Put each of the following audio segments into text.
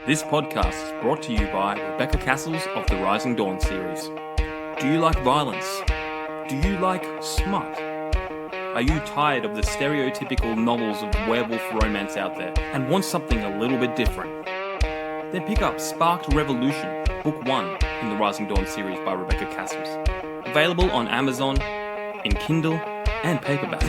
This podcast is brought to you by Rebecca Cassells of the Rising Dawn series. Do you like violence? Do you like smut? Are you tired of the stereotypical novels of werewolf romance out there and want something a little bit different? Then pick up Sparked Revolution, Book 1 in the Rising Dawn series by Rebecca Cassells. Available on Amazon, in Kindle and paperback.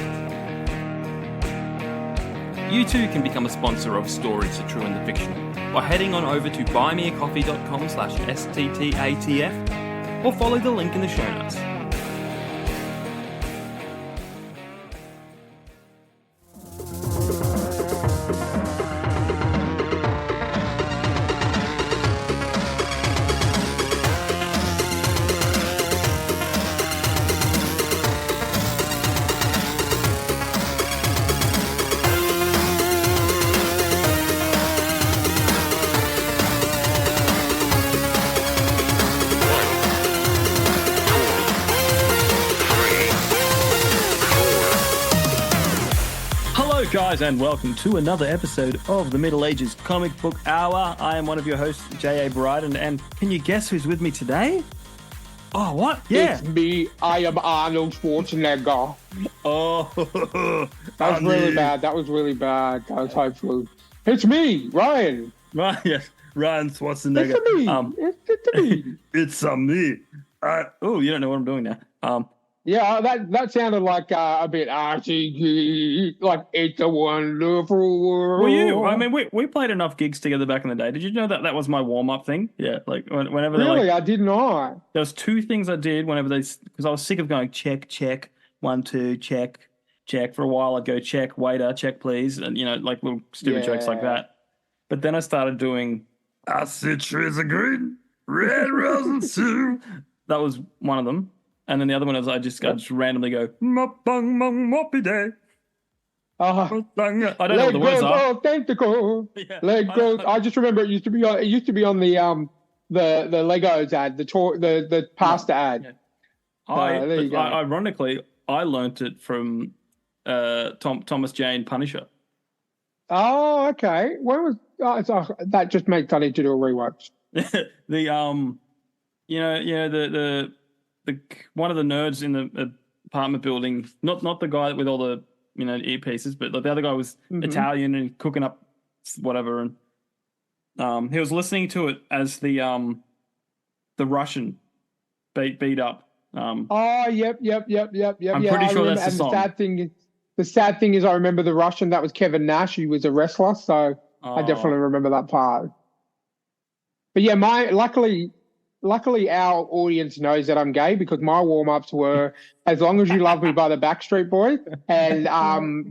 You too can become a sponsor of Stories, The True and the Fictional by heading on over to buymeacoffee.com/STTATF or follow the link in the show notes. Guys, and welcome to another episode of the Middle Ages Comic Book Hour. I am one of your hosts, J.A. Bryden, and can you guess who's with me today? Oh, what? Yeah. It's me. I am Arnold Schwarzenegger. Oh. That was really bad. That was hopeful. It's me, Ryan. Right, yes. Ryan Schwarzenegger. It's me. It's me. It's me. Oh, you don't know what I'm doing now. Yeah, that sounded like a bit arty, like It's a Wonderful World. Well, you, I mean, we played enough gigs together back in the day. Did you know that was my warm-up thing? Yeah, like whenever really, I did not. There was two things I did whenever because I was sick of going check, 1, 2, check. For a while, I'd go check, waiter, check please, and like little stupid jokes like that. But then I started doing, I see trees are green, red roses too. That was one of them. And then the other one is I just randomly go, "Mopang mong moppy day." I don't know what the words are. Tentacle. Yeah. Leg growth. I just remember it used to be on the Legos ad, the pasta ad. Yeah. Ironically, I learnt it from Thomas Jane Punisher. Oh, okay. When was that? Just makes I need to do a rewatch. The one of the nerds in the apartment building, not the guy with all the earpieces, but the other guy was Italian and cooking up whatever, and he was listening to it as the Russian beat up. Yep. I'm pretty sure that's the song. The sad thing is, I remember the Russian. That was Kevin Nash. He was a wrestler, so I definitely remember that part. But yeah, Luckily, our audience knows that I'm gay because my warm-ups were As Long As You Love Me by the Backstreet Boys and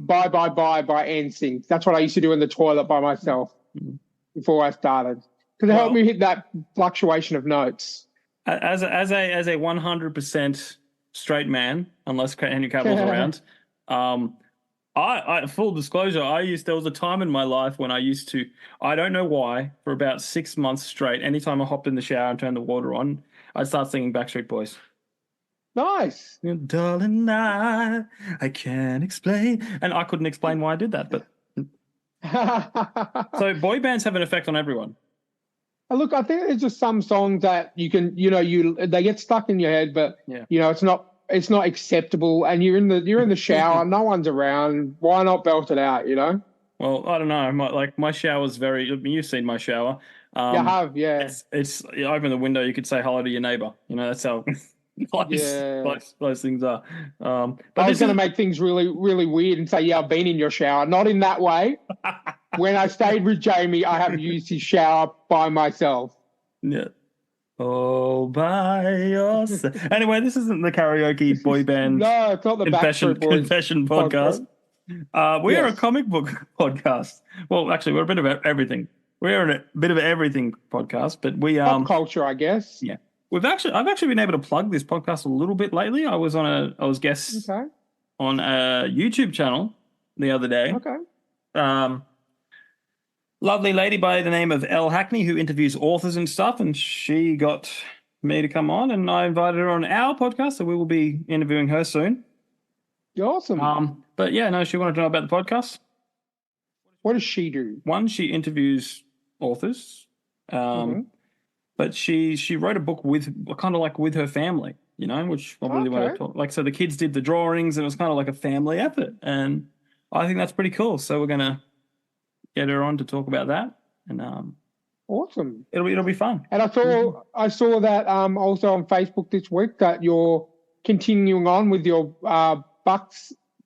Bye Bye Bye by NSYNC. That's what I used to do in the toilet by myself before I started because it helped me hit that fluctuation of notes. As a 100% straight man, unless Henry Cavill's around, I full disclosure, there was a time in my life when I don't know why, for about 6 months straight, anytime I hopped in the shower and turned the water on, I'd start singing Backstreet Boys. Nice. Darling, I can't explain. And I couldn't explain why I did that, but so boy bands have an effect on everyone. Look, I think there's just some songs that you can, they get stuck in your head, but it's not acceptable, and you're in the shower, no one's around. Why not belt it out? Well, I don't know. My shower's you've seen my shower. You have, yeah. It's you open the window, you could say hello to your neighbor. That's how those things are. But I was going to make things really, really weird and say, yeah, I've been in your shower. Not in that way. When I stayed with Jamie, I have used his shower by myself. Yeah. All by yourself. Anyway, this isn't the karaoke boy band. No, it's not the confession podcast. We are a comic book podcast. Well, actually, we're a bit of everything. We're a bit of everything podcast, but we pop culture, I guess. Yeah, I've actually been able to plug this podcast a little bit lately. I was guest on a YouTube channel the other day. Okay. Lovely lady by the name of Elle Hackney who interviews authors and stuff, and she got me to come on, and I invited her on our podcast, so we will be interviewing her soon. Awesome. But yeah, no, she wanted to know about the podcast. What does she do? One, she interviews authors. Um, but she wrote a book with kind of like with her family, which I really want to talk. Like, so the kids did the drawings, and it was kind of like a family effort, and I think that's pretty cool. So we're gonna get her on to talk about that, and awesome. It'll be fun. And I saw that also on Facebook this week that you're continuing on with your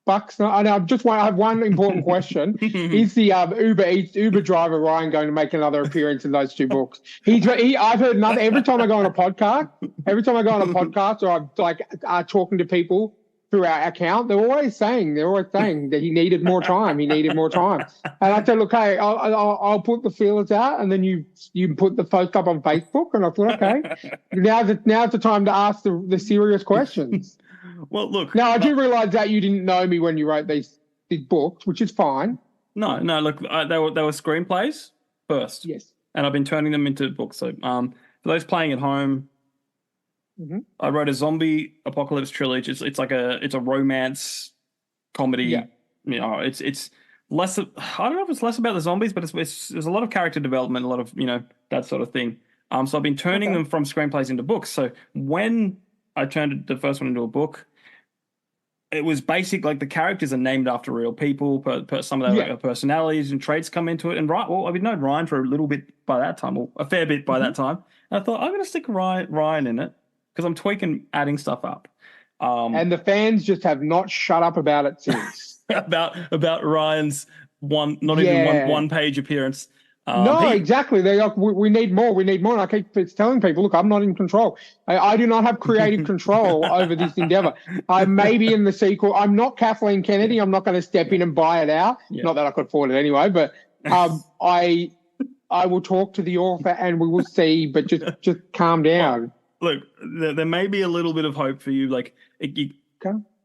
Bucks. And I have one important question: is the Uber driver Ryan going to make another appearance in those two books? I've heard nothing. Every time I go on a podcast, or I'm like talking to people through our account, they're always saying that he needed more time. And I said, look, hey, I'll put the feelers out, and then you put the post up on Facebook. And I thought, okay, now's the time to ask the serious questions. Well, look. Now, I do realize that you didn't know me when you wrote these books, which is fine. No. Look, they were screenplays first. Yes. And I've been turning them into books. So, for those playing at home, I wrote a zombie apocalypse trilogy. It's like a romance comedy. Yeah. It's less. I don't know if it's less about the zombies, but there's a lot of character development, a lot of that sort of thing. So I've been turning them from screenplays into books. So when I turned the first one into a book, it was basic, like the characters are named after real people, some of their personalities and traits come into it. And I've known Ryan for a little bit by that time, or a fair bit by that time. And I thought, I'm going to stick Ryan in it because I'm tweaking, adding stuff up. And the fans just have not shut up about it since. about Ryan's even one page appearance. Exactly. They're like, we need more. And I keep telling people, look, I'm not in control. I do not have creative control over this endeavor. I may be in the sequel. I'm not Kathleen Kennedy. I'm not going to step in and buy it out. Yeah. Not that I could afford it anyway, but I will talk to the author and we will see, but just calm down. Well, look, there may be a little bit of hope for you. Like,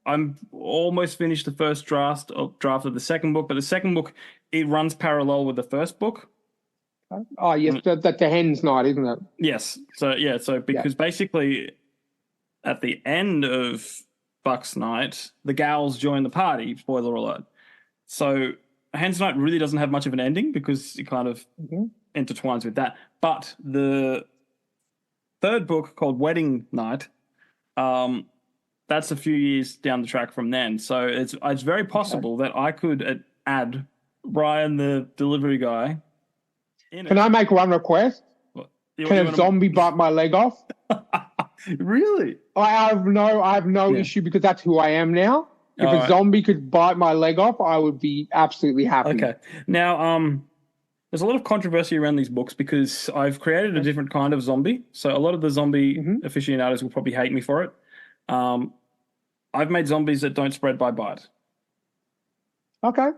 I'm almost finished the first draft of the second book, but the second book, it runs parallel with the first book. Oh, yes, that's the hen's night, isn't it? Yes. So because basically at the end of Buck's night, the gals join the party, spoiler alert. So hen's night really doesn't have much of an ending because it kind of intertwines with that. But the third book, called Wedding Night, that's a few years down the track from then. So it's very possible that I could add Ryan, the delivery guy. Can I make one request? Can a zombie bite my leg off? Really? I have no issue because that's who I am now. If a zombie could bite my leg off, I would be absolutely happy. Okay. Now, there's a lot of controversy around these books because I've created a different kind of zombie. So a lot of the zombie aficionados will probably hate me for it. I've made zombies that don't spread by bite. Okay.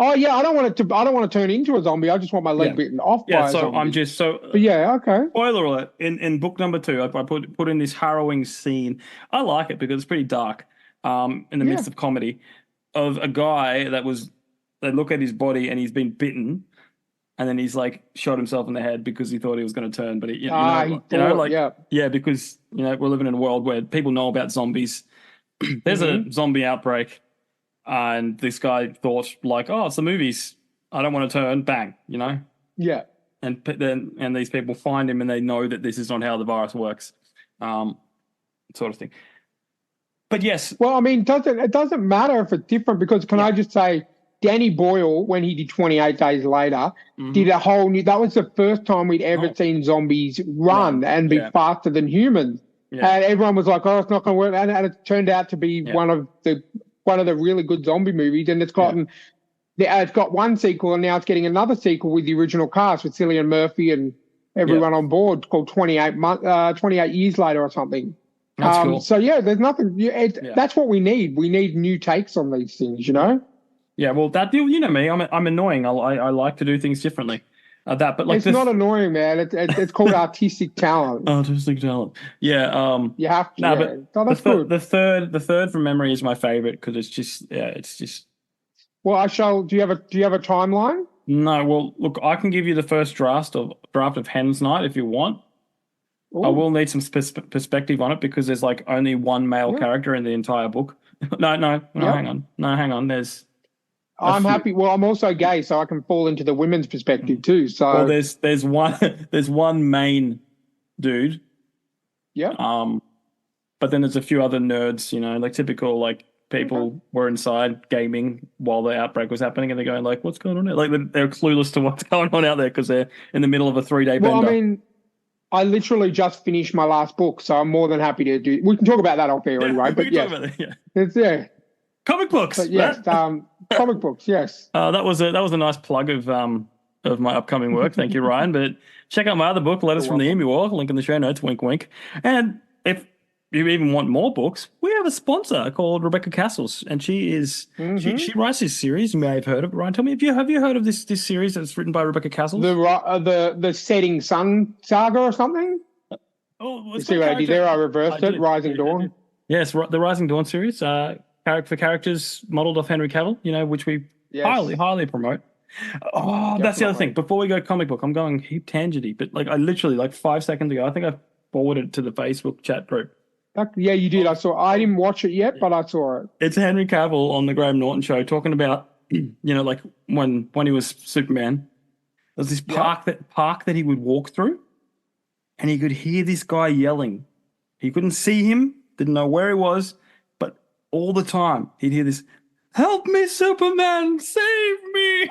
Oh yeah, I don't want to turn into a zombie. I just want my leg bitten off by a zombie. But yeah, okay. Spoiler alert, in book number 2, I put in this harrowing scene. I like it because it's pretty dark, in the midst of comedy, of a guy they look at his body and he's been bitten, and then he's like shot himself in the head because he thought he was going to turn, but because we're living in a world where people know about zombies. There's a zombie outbreak. And this guy thought, like, it's the movies. I don't want to turn. Bang, Yeah. And then these people find him, and they know that this is not how the virus works, sort of thing. But yes. Well, I mean, it doesn't matter if it's different because I just say, Danny Boyle, when he did 28 Days Later, did a whole new. That was the first time we'd ever seen zombies run and be faster than humans, and everyone was like, it's not going to work, and it turned out to be one of the really good zombie movies, and it's got one sequel, and now it's getting another sequel with the original cast with Cillian Murphy and everyone on board, called 28 Years Later or something. That's cool. So there's nothing. That's what we need. We need new takes on these things, Yeah, well, that you know me. I'm annoying. I like to do things differently. But like it's not annoying, man. It's called artistic talent. Artistic talent. Yeah. You have to. But that's good. The third from memory is my favorite because it's just. Well, do you have a timeline? No. Well, look, I can give you the first draft of Hen's Night if you want. Ooh. I will need some perspective on it because there's like only one male character in the entire book. No, hang on. There's I'm happy. Well, I'm also gay, so I can fall into the women's perspective too. So well, there's one main dude. Yeah. But then there's a few other nerds, like typical like people were inside gaming while the outbreak was happening, and they're going like, "What's going on?" Like they're clueless to what's going on out there because they're in the middle of a 3-day bender. Well, I mean, I literally just finished my last book, so I'm more than happy to do. We can talk about that off air anyway. But yes, it's comic books. But yes, comic books. Yes. That was a nice plug of my upcoming work. Thank you, Ryan. But check out my other book, Letters from the Emu War. Link in the show notes. Wink, wink. And if you even want more books, we have a sponsor called Rebecca Cassells, and she is she writes this series. You may have heard of it. Ryan, tell me, have you heard of this series that's written by Rebecca Cassells? The Setting Sun saga or something. You see what I did there? I reversed it. Rising Dawn. Yes, the Rising Dawn series. For characters modelled off Henry Cavill, which we highly promote. Oh, that's the other thing. Before we go comic book, I'm going heap tangenty, but like I literally 5 seconds ago, I think I forwarded it to the Facebook chat group. Yeah, you did. I didn't watch it yet, but I saw it. It's Henry Cavill on the Graham Norton show talking about, like when he was Superman, there's this park that he would walk through, and he could hear this guy yelling. He couldn't see him, didn't know where he was, but all the time he'd hear this, "Help me, Superman, save me!"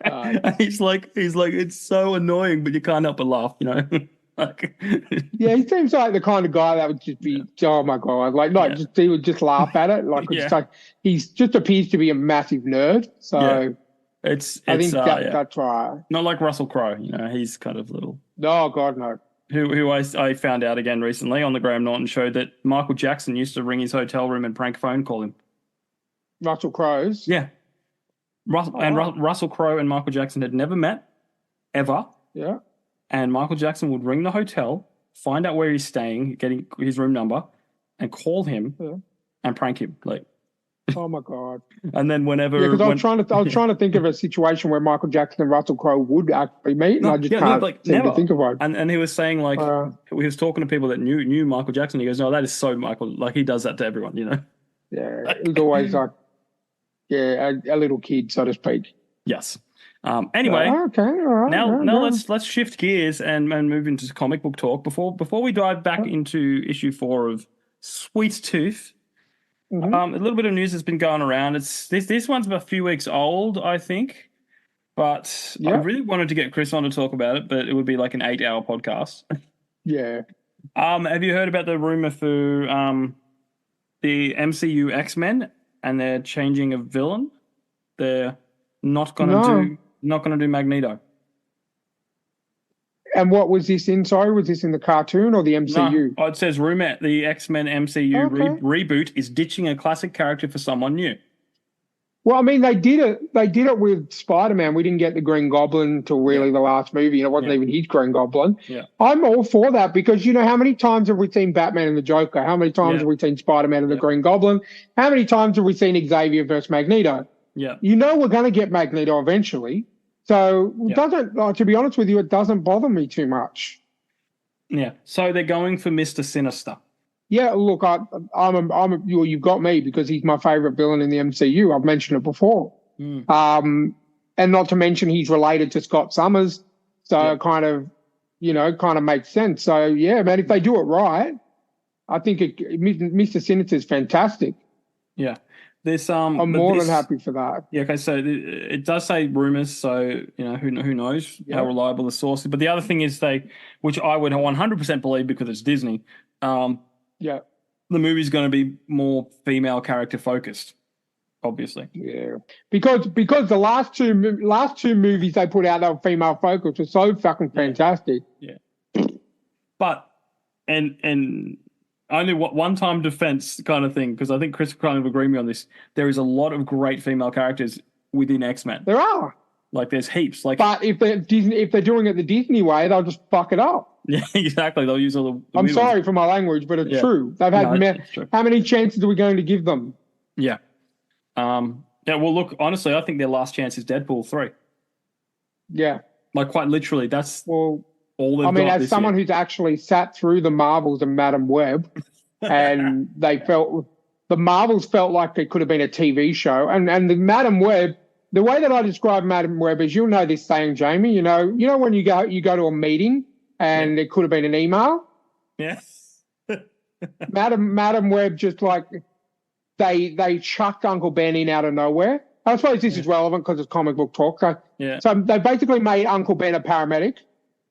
And he's like, it's so annoying, but you can't help but laugh, Yeah, he seems like the kind of guy that would just be, oh my god, he would just laugh at it, it's like he's just appears to be a massive nerd. So I think that's right. Not like Russell Crowe, he's kind of little. Oh god, no. Who I found out again recently on the Graham Norton show that Michael Jackson used to ring his hotel room and prank phone call him. Russell Crowe's? Yeah. Russell Crowe and Michael Jackson had never met, ever. Yeah. And Michael Jackson would ring the hotel, find out where he's staying, getting his room number, and call him and prank him. Oh my god! And then whenever, because I was trying to think of a situation where Michael Jackson and Russell Crowe would actually meet, and I just can't seem to think of one. And he was saying he was talking to people that knew Michael Jackson. He goes, "No, that is so Michael. Like he does that to everyone, Yeah, he was always a little kid, so to speak. Yes. Anyway, okay, all right. Now let's shift gears and move into comic book talk before we dive back into issue 4 of Sweet Tooth. A little bit of news has been going around. This one's about a few weeks old, I think, but I really wanted to get Chris on to talk about it, but it would be like an 8-hour podcast. Yeah. Have you heard about the rumor for the MCU X-Men and they're changing a villain? They're not going to do Magneto. And what was this in? Sorry, was this in the cartoon or the MCU? No, it says rumor the X-Men MCU reboot is ditching a classic character for someone new. Well, I mean, they did it. They did it with Spider-Man. We didn't get the Green Goblin until really the last movie, and it wasn't even his Green Goblin. Yeah. I'm all for that because how many times have we seen Batman and the Joker? How many times have we seen Spider-Man and the Green Goblin? How many times have we seen Xavier versus Magneto? Yeah. We're going to get Magneto eventually. So it doesn't, to be honest with you, it doesn't bother me too much. Yeah. So they're going for Mr. Sinister. Yeah, look, you've got me because he's my favorite villain in the MCU. I've mentioned it before. And not to mention he's related to Scott Summers. So it kind of makes sense. So, yeah, man, if they do it right, I think Mr. Sinister is fantastic. Yeah. I'm more than happy for that. Yeah, okay, so it does say rumors, so who knows how reliable the source is. But the other thing is which I would 100% believe because it's Disney. The movie's going to be more female character focused, obviously. Yeah, because the last two movies they put out that were female focused were so fucking fantastic. Yeah, but and only one-time defense kind of thing, because I think Chris kind of agreed with me on this. There is a lot of great female characters within X-Men. There are. There's heaps. But if they're doing it the Disney way, they'll just fuck it up. Yeah, exactly. They'll use all the I'm sorry for my language, but it's true. They've had how many chances are we going to give them? Yeah. Well, look, honestly, I think their last chance is Deadpool 3. Yeah. Quite literally, that's all they've got. I mean, as someone who's actually sat through the Marvels and Madam Web, and they felt the Marvels felt like it could have been a TV show. And the Madam Web, the way that I describe Madam Web is, you'll know this saying, Jamie, you know when you go to a meeting and it could have been an email? Yes. Madam Web, just like they chucked Uncle Ben in out of nowhere. I suppose this is relevant because it's comic book talk. So they basically made Uncle Ben a paramedic.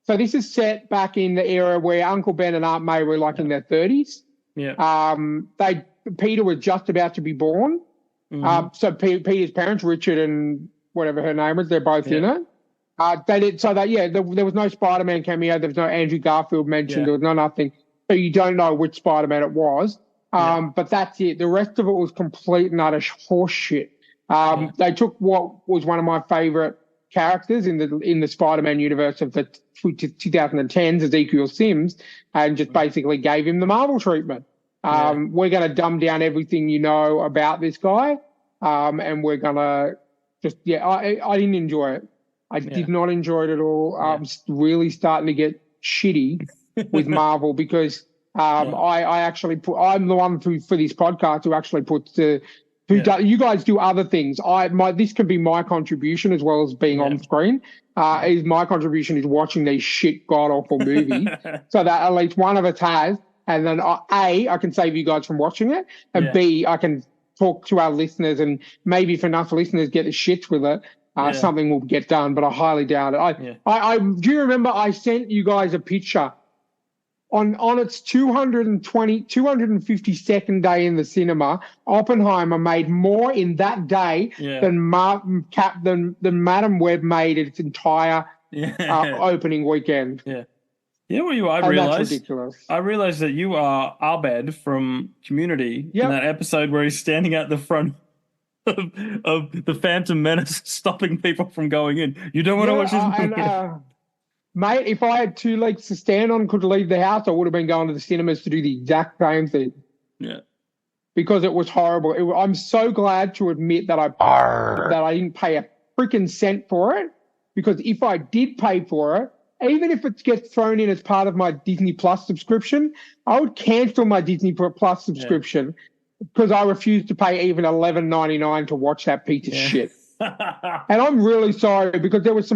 So this is set back in the era where Uncle Ben and Aunt May were like in their 30s. Yeah. Peter was just about to be born. So Peter's parents, Richard and whatever her name was, they're both in it. There was no Spider-Man cameo. There was no Andrew Garfield mentioned. There was no nothing. So you don't know which Spider-Man it was. But that's it. The rest of it was complete and utter horse shit. They took what was one of my favorite characters in the Spider-Man universe of the 2010s, Ezekiel Sims, and just basically gave him the Marvel treatment. We're going to dumb down everything you know about this guy, and we're going to just I didn't enjoy it. I did not enjoy it at all. I'm really starting to get shitty with Marvel because I actually I'm the one for this podcast who actually puts the you guys do other things. This could be my contribution as well as being on screen. Is my contribution is watching these shit god awful movies, so that at least one of us has, and then I can save you guys from watching it, and B, I can talk to our listeners, and maybe if enough listeners get the shits with it, something will get done. But I highly doubt it. I do you remember I sent you guys a picture on its 252nd day in the cinema. Oppenheimer made more in that day than Madam Web made its entire opening weekend. Yeah. You know what I realized that you are Abed from Community in that episode where he's standing at the front of the Phantom Menace stopping people from going in. You don't want to watch this movie. Mate, if I had 2 legs to stand on, could leave the house, I would have been going to the cinemas to do the exact same thing. Yeah. Because it was horrible. I'm so glad to admit that I didn't pay a freaking cent for it. Because if I did pay for it, even if it gets thrown in as part of my Disney Plus subscription, I would cancel my Disney Plus subscription because I refuse to pay even $11.99 to watch that piece of shit. And I'm really sorry because there was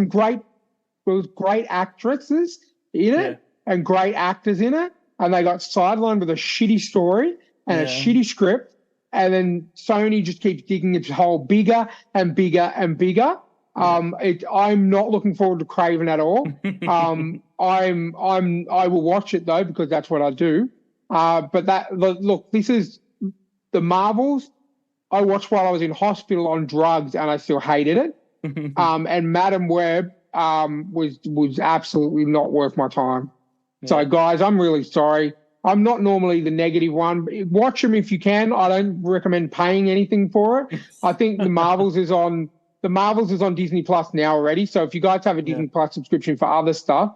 great actresses in it and great actors in it, and they got sidelined with a shitty story and a shitty script, and then Sony just keeps digging its hole bigger and bigger and bigger. I'm not looking forward to Craven at all. I will watch it though because that's what I do. But this is the Marvels. I watched while I was in hospital on drugs, and I still hated it. And Madam Web was absolutely not worth my time. So guys, I'm really sorry. I'm not normally the negative one. Watch them if you can. I don't recommend paying anything for it. I think the Marvels is on Disney Plus now already. So if you guys have a Disney Plus subscription for other stuff,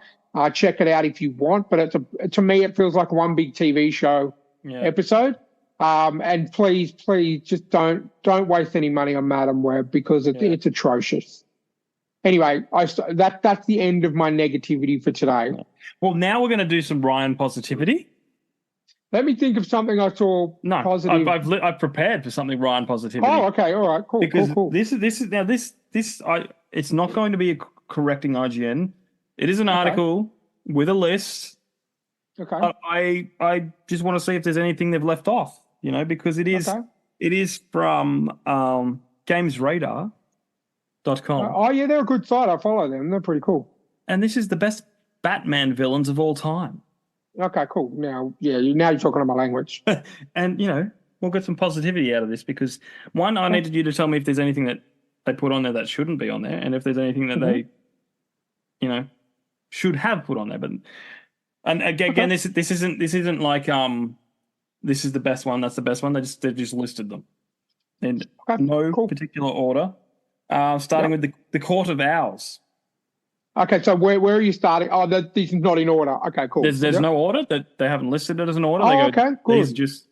check it out if you want. But to me, it feels like one big TV show episode. And please just don't waste any money on Madam Web because it's atrocious. Anyway, that's the end of my negativity for today. Well, now we're going to do some Ryan positivity. Let me think of something I saw positive. I've prepared for something Ryan positivity. Oh, okay, all right, cool. Because cool. this it's not going to be correcting IGN. It is an article with a list. Okay. I just want to see if there's anything they've left off. Because it is from GamesRadar.com. Oh yeah, they're a good site. I follow them. They're pretty cool. And this is the best Batman villains of all time. Okay, cool. Now you're talking my language. And, we'll get some positivity out of this because, one, I needed you to tell me if there's anything that they put on there that shouldn't be on there and if there's anything that they, should have put on there. And again, this isn't like this is the best one, that's the best one. They've just listed them in particular order. Starting with the Court of Owls. Okay, so where are you starting? Oh, this is not in order. Okay, cool. There's no order. That they haven't listed it as an order. Okay, cool. These just.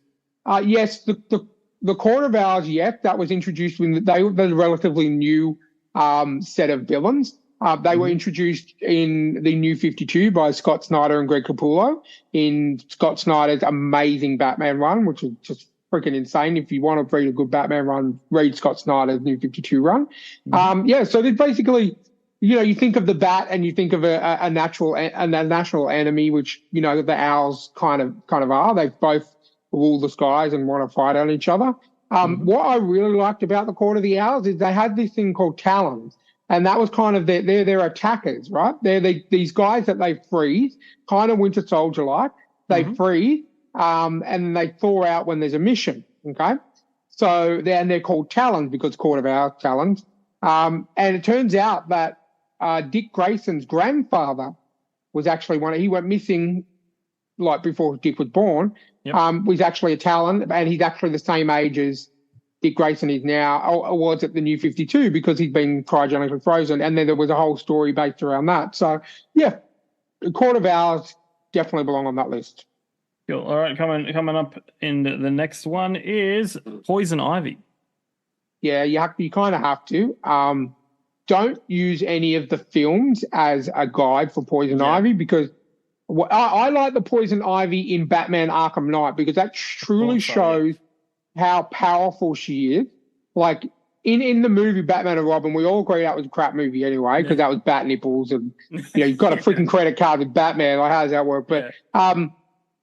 Yes, the Court of Owls. Yes, that was introduced when they were a relatively new set of villains. They were introduced in the New 52 by Scott Snyder and Greg Capullo in Scott Snyder's amazing Batman run, which was just freaking insane. If you want to read a good Batman run, read Scott Snyder's New 52 run. So there's basically, you think of the Bat and you think of a national enemy, which the Owls kind of are. They both rule the skies and want to fight on each other. What I really liked about the Court of the Owls is they had this thing called Talons, and that was kind of their attackers, right? They're these guys that they freeze, kind of Winter Soldier like. They freeze, and they thaw out when there's a mission. Okay, so they're called Talons because Court of Owls Talons. And it turns out that Dick Grayson's grandfather was actually he went missing like before Dick was born. Was actually a Talon, and he's actually the same age as Dick Grayson is now, or was at the New 52 because he's been cryogenically frozen, and then there was a whole story based around that. So, yeah, the Court of Owls definitely belong on that list. Cool. All right, coming up in the next one is Poison Ivy. Yeah, you kind of have to. Don't use any of the films as a guide for Poison Ivy because I like the Poison Ivy in Batman Arkham Knight because that truly shows how powerful she is. Like in the movie Batman and Robin, we all agree that was a crap movie anyway because that was bat nipples and you've got a freaking credit card with Batman. Like how does that work? But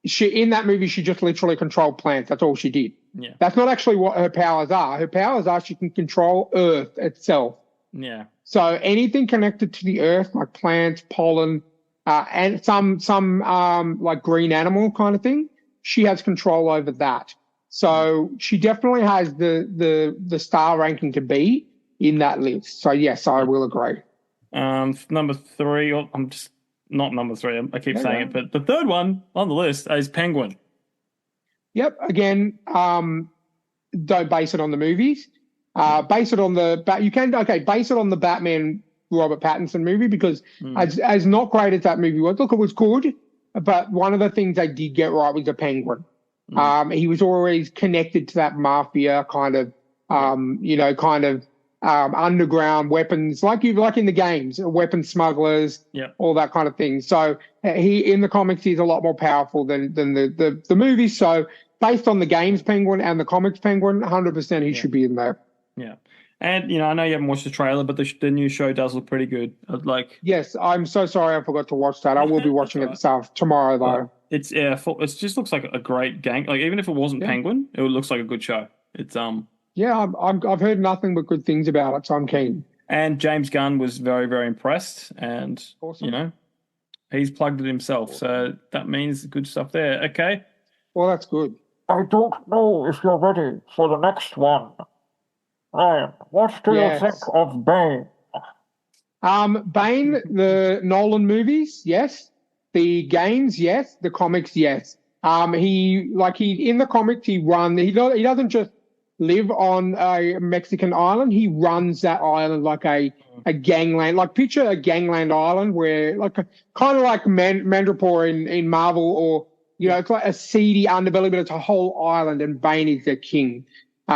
she in that movie she just literally controlled plants. That's all she did. Yeah. That's not actually what her powers are. Her powers are she can control Earth itself. Yeah. So anything connected to the Earth, like plants, pollen, and some like green animal kind of thing, she has control over that. So she definitely has the star ranking to be in that list. So yes, I will agree. Number 3, I'm just not number 3. I keep saying it, but the third one on the list is Penguin. Yep. Again, don't base it on the movies. Base it on base it on the Batman Robert Pattinson movie because as not great as that movie was, look, it was good, but one of the things they did get right was the Penguin. He was always connected to that mafia kind of, underground weapons, like in the games, weapon smugglers, all that kind of thing. So he in the comics he's a lot more powerful than the movies. So based on the games Penguin and the comics Penguin, 100% he should be in there. Yeah. And, I know you haven't watched the trailer, but the new show does look pretty good. Yes, I'm so sorry I forgot to watch that. I will be watching it tomorrow, though. It just looks like a great gang. Like, even if it wasn't Penguin, it looks like a good show. It's Yeah, I've heard nothing but good things about it, so I'm keen. And James Gunn was very, very impressed, and awesome. He's plugged it himself, so that means good stuff there. Okay. Well, that's good. I don't know if you're ready for the next one. Ryan, what do you think of Bane? Bane, the Nolan movies, yes. The games, yes. The comics, yes. He in the comics he doesn't just live on a Mexican island. He runs that island like a gangland. Like picture a gangland island where kind of like Mandalore in Marvel, or it's like a seedy underbelly, but it's a whole island, and Bane is their king.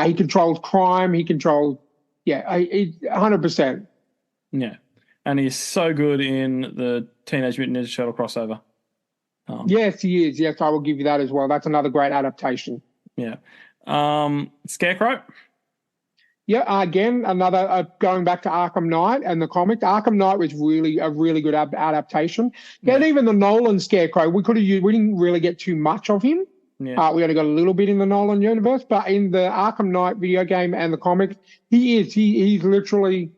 He controls crime. He controls, 100%. Yeah, and he's so good in the Teenage Mutant Ninja Turtle crossover. Yes, he is. Yes, I will give you that as well. That's another great adaptation. Yeah. Scarecrow? Yeah, again, another going back to Arkham Knight and the comic. Arkham Knight was really a really good adaptation. And even the Nolan Scarecrow, we didn't really get too much of him. Yeah. We only got a little bit in the Nolan universe, but in the Arkham Knight video game and the comics, he's literally,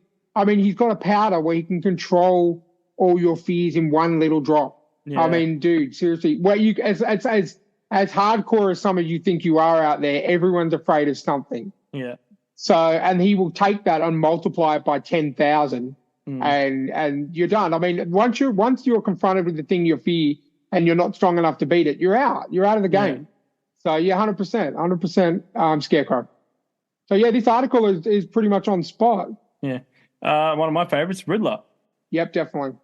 he's got a powder where he can control all your fears in one little drop. Yeah. Dude, seriously, as hardcore as some of you think you are out there, everyone's afraid of something. Yeah. So, and he will take that and multiply it by 10,000, and you're done. Once you're confronted with the thing you fear and you're not strong enough to beat it, you're out. You're out of the game. Yeah. So, 100%, Scarecrow. So, this article is pretty much on spot. Yeah. One of my favorites, Riddler. Yep, definitely.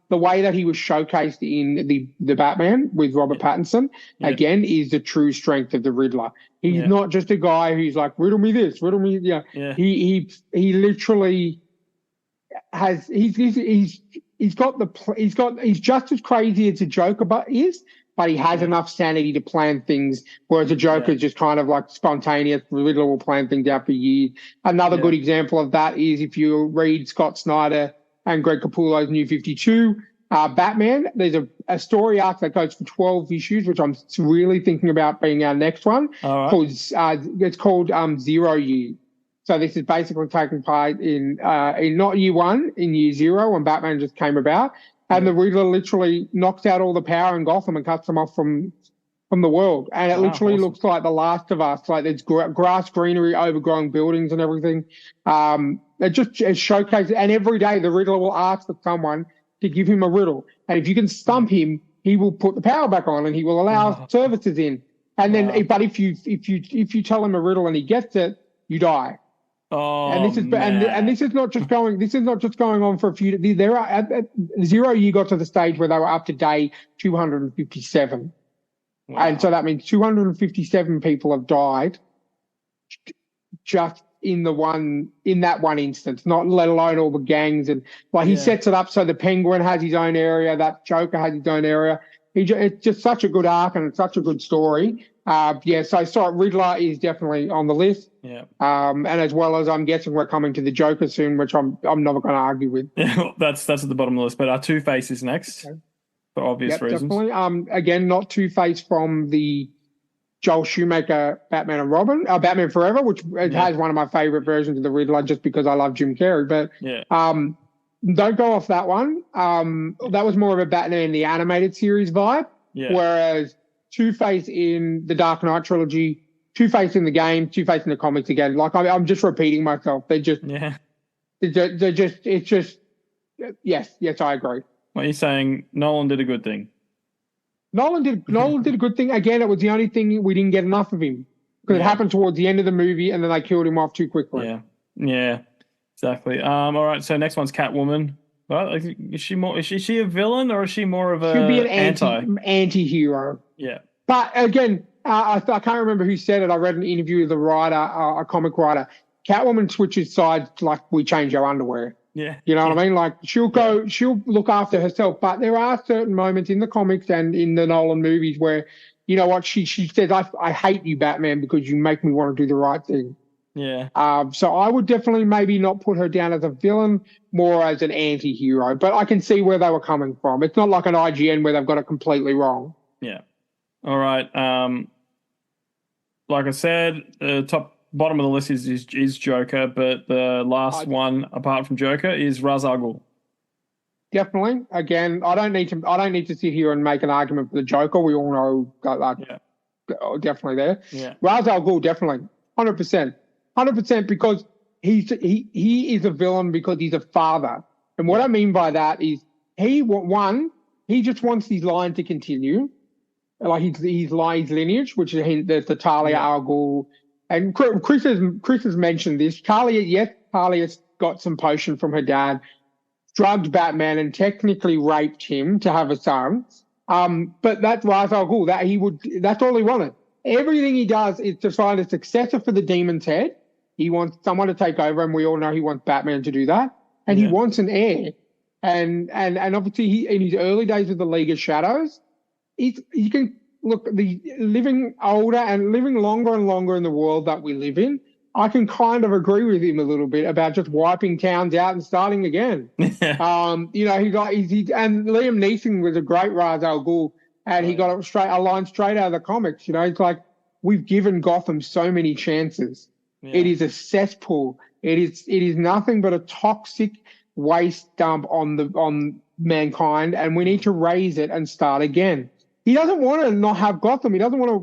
The way that he was showcased in the Batman with Robert Pattinson, again, is the true strength of the Riddler. He's not just a guy who's like, riddle me this, riddle me. Yeah. He literally has, he's just as crazy as the Joker is, but he has enough sanity to plan things, whereas the Joker is just kind of like spontaneous. The Riddler will plan things out for years. Another good example of that is if you read Scott Snyder and Greg Capullo's New 52, Batman, there's a story arc that goes for 12 issues, which I'm really thinking about being our next one. All right. It's called 0 Year. So this is basically taking part in not year one, in year 0 when Batman just came about. And the Riddler literally knocks out all the power in Gotham and cuts them off from the world. And it literally looks like The Last of Us. Like there's grass, greenery, overgrown buildings and everything. It showcases, and every day the Riddler will ask for someone to give him a riddle. And if you can stump him, he will put the power back on and he will allow services in. And then, but if you tell him a riddle and he gets it, you die. Oh, and this is and this is not just going. This is not just going on for a few. There are at 0 Year got to the stage where they were up to day 257, and so that means 257 people have died just in that one instance. Not let alone all the gangs and he sets it up so the Penguin has his own area, that Joker has his own area. It's just such a good arc and it's such a good story. So Riddler is definitely on the list. Yeah. And as well as I'm guessing we're coming to the Joker soon, which I'm never going to argue with. Yeah, that's at the bottom of the list. But our Two-Face is next for obvious reasons. Definitely. Again, not Two-Face from the Joel Schumacher Batman and Robin, Batman Forever, which has one of my favorite versions of the Riddler just because I love Jim Carrey. But don't go off that one. That was more of a Batman the Animated Series vibe. Yeah. Whereas Two-Face in the Dark Knight trilogy, Two-Face in the game, Two-Face in the comics again. Like I'm just repeating myself. Yes, I agree. What are you saying? Nolan did a good thing. Nolan did a good thing. Again, it was the only thing we didn't get enough of him because it happened towards the end of the movie and then they killed him off too quickly. Yeah, exactly. All right, so next one's Catwoman. Well, is she a villain or is she more of a She'll be an anti-hero. Yeah. But again, I can't remember who said it. I read an interview with a writer, a comic writer. Catwoman switches sides like we change our underwear. Yeah. You know what I mean? Like she'll look after herself. But there are certain moments in the comics and in the Nolan movies where, you know what, she says, I hate you, Batman, because you make me want to do the right thing. Yeah. So I would definitely maybe not put her down as a villain, more as an anti-hero. But I can see where they were coming from. It's not like an IGN where they've got it completely wrong. Yeah. All right. Like I said, bottom of the list is Joker, but the last one apart from Joker is Ra's al Ghul. Definitely. Again, I don't need to sit here and make an argument for the Joker. We all know that definitely there. Yeah. Ra's al Ghul, definitely. 100% because he is a villain because he's a father. And what I mean by that is he just wants his line to continue. Like his lineage, which is the Talia al Ghul. And Chris has mentioned this. Talia's got some potion from her dad, drugged Batman and technically raped him to have a son. But that's Ra's al Ghul. That's all he wanted. Everything he does is to find a successor for the Demon's Head. He wants someone to take over, and we all know he wants Batman to do that. And he wants an heir. And obviously he, in his early days with the League of Shadows, you can look, the living older and living longer and longer in the world that we live in. I can kind of agree with him a little bit about just wiping towns out and starting again. And Liam Neeson was a great Ra's al Ghul, and he got a line straight out of the comics. You know, it's like we've given Gotham so many chances. Yeah. It is a cesspool. It is nothing but a toxic waste dump on mankind, and we need to raise it and start again. He doesn't want to not have Gotham. He doesn't want to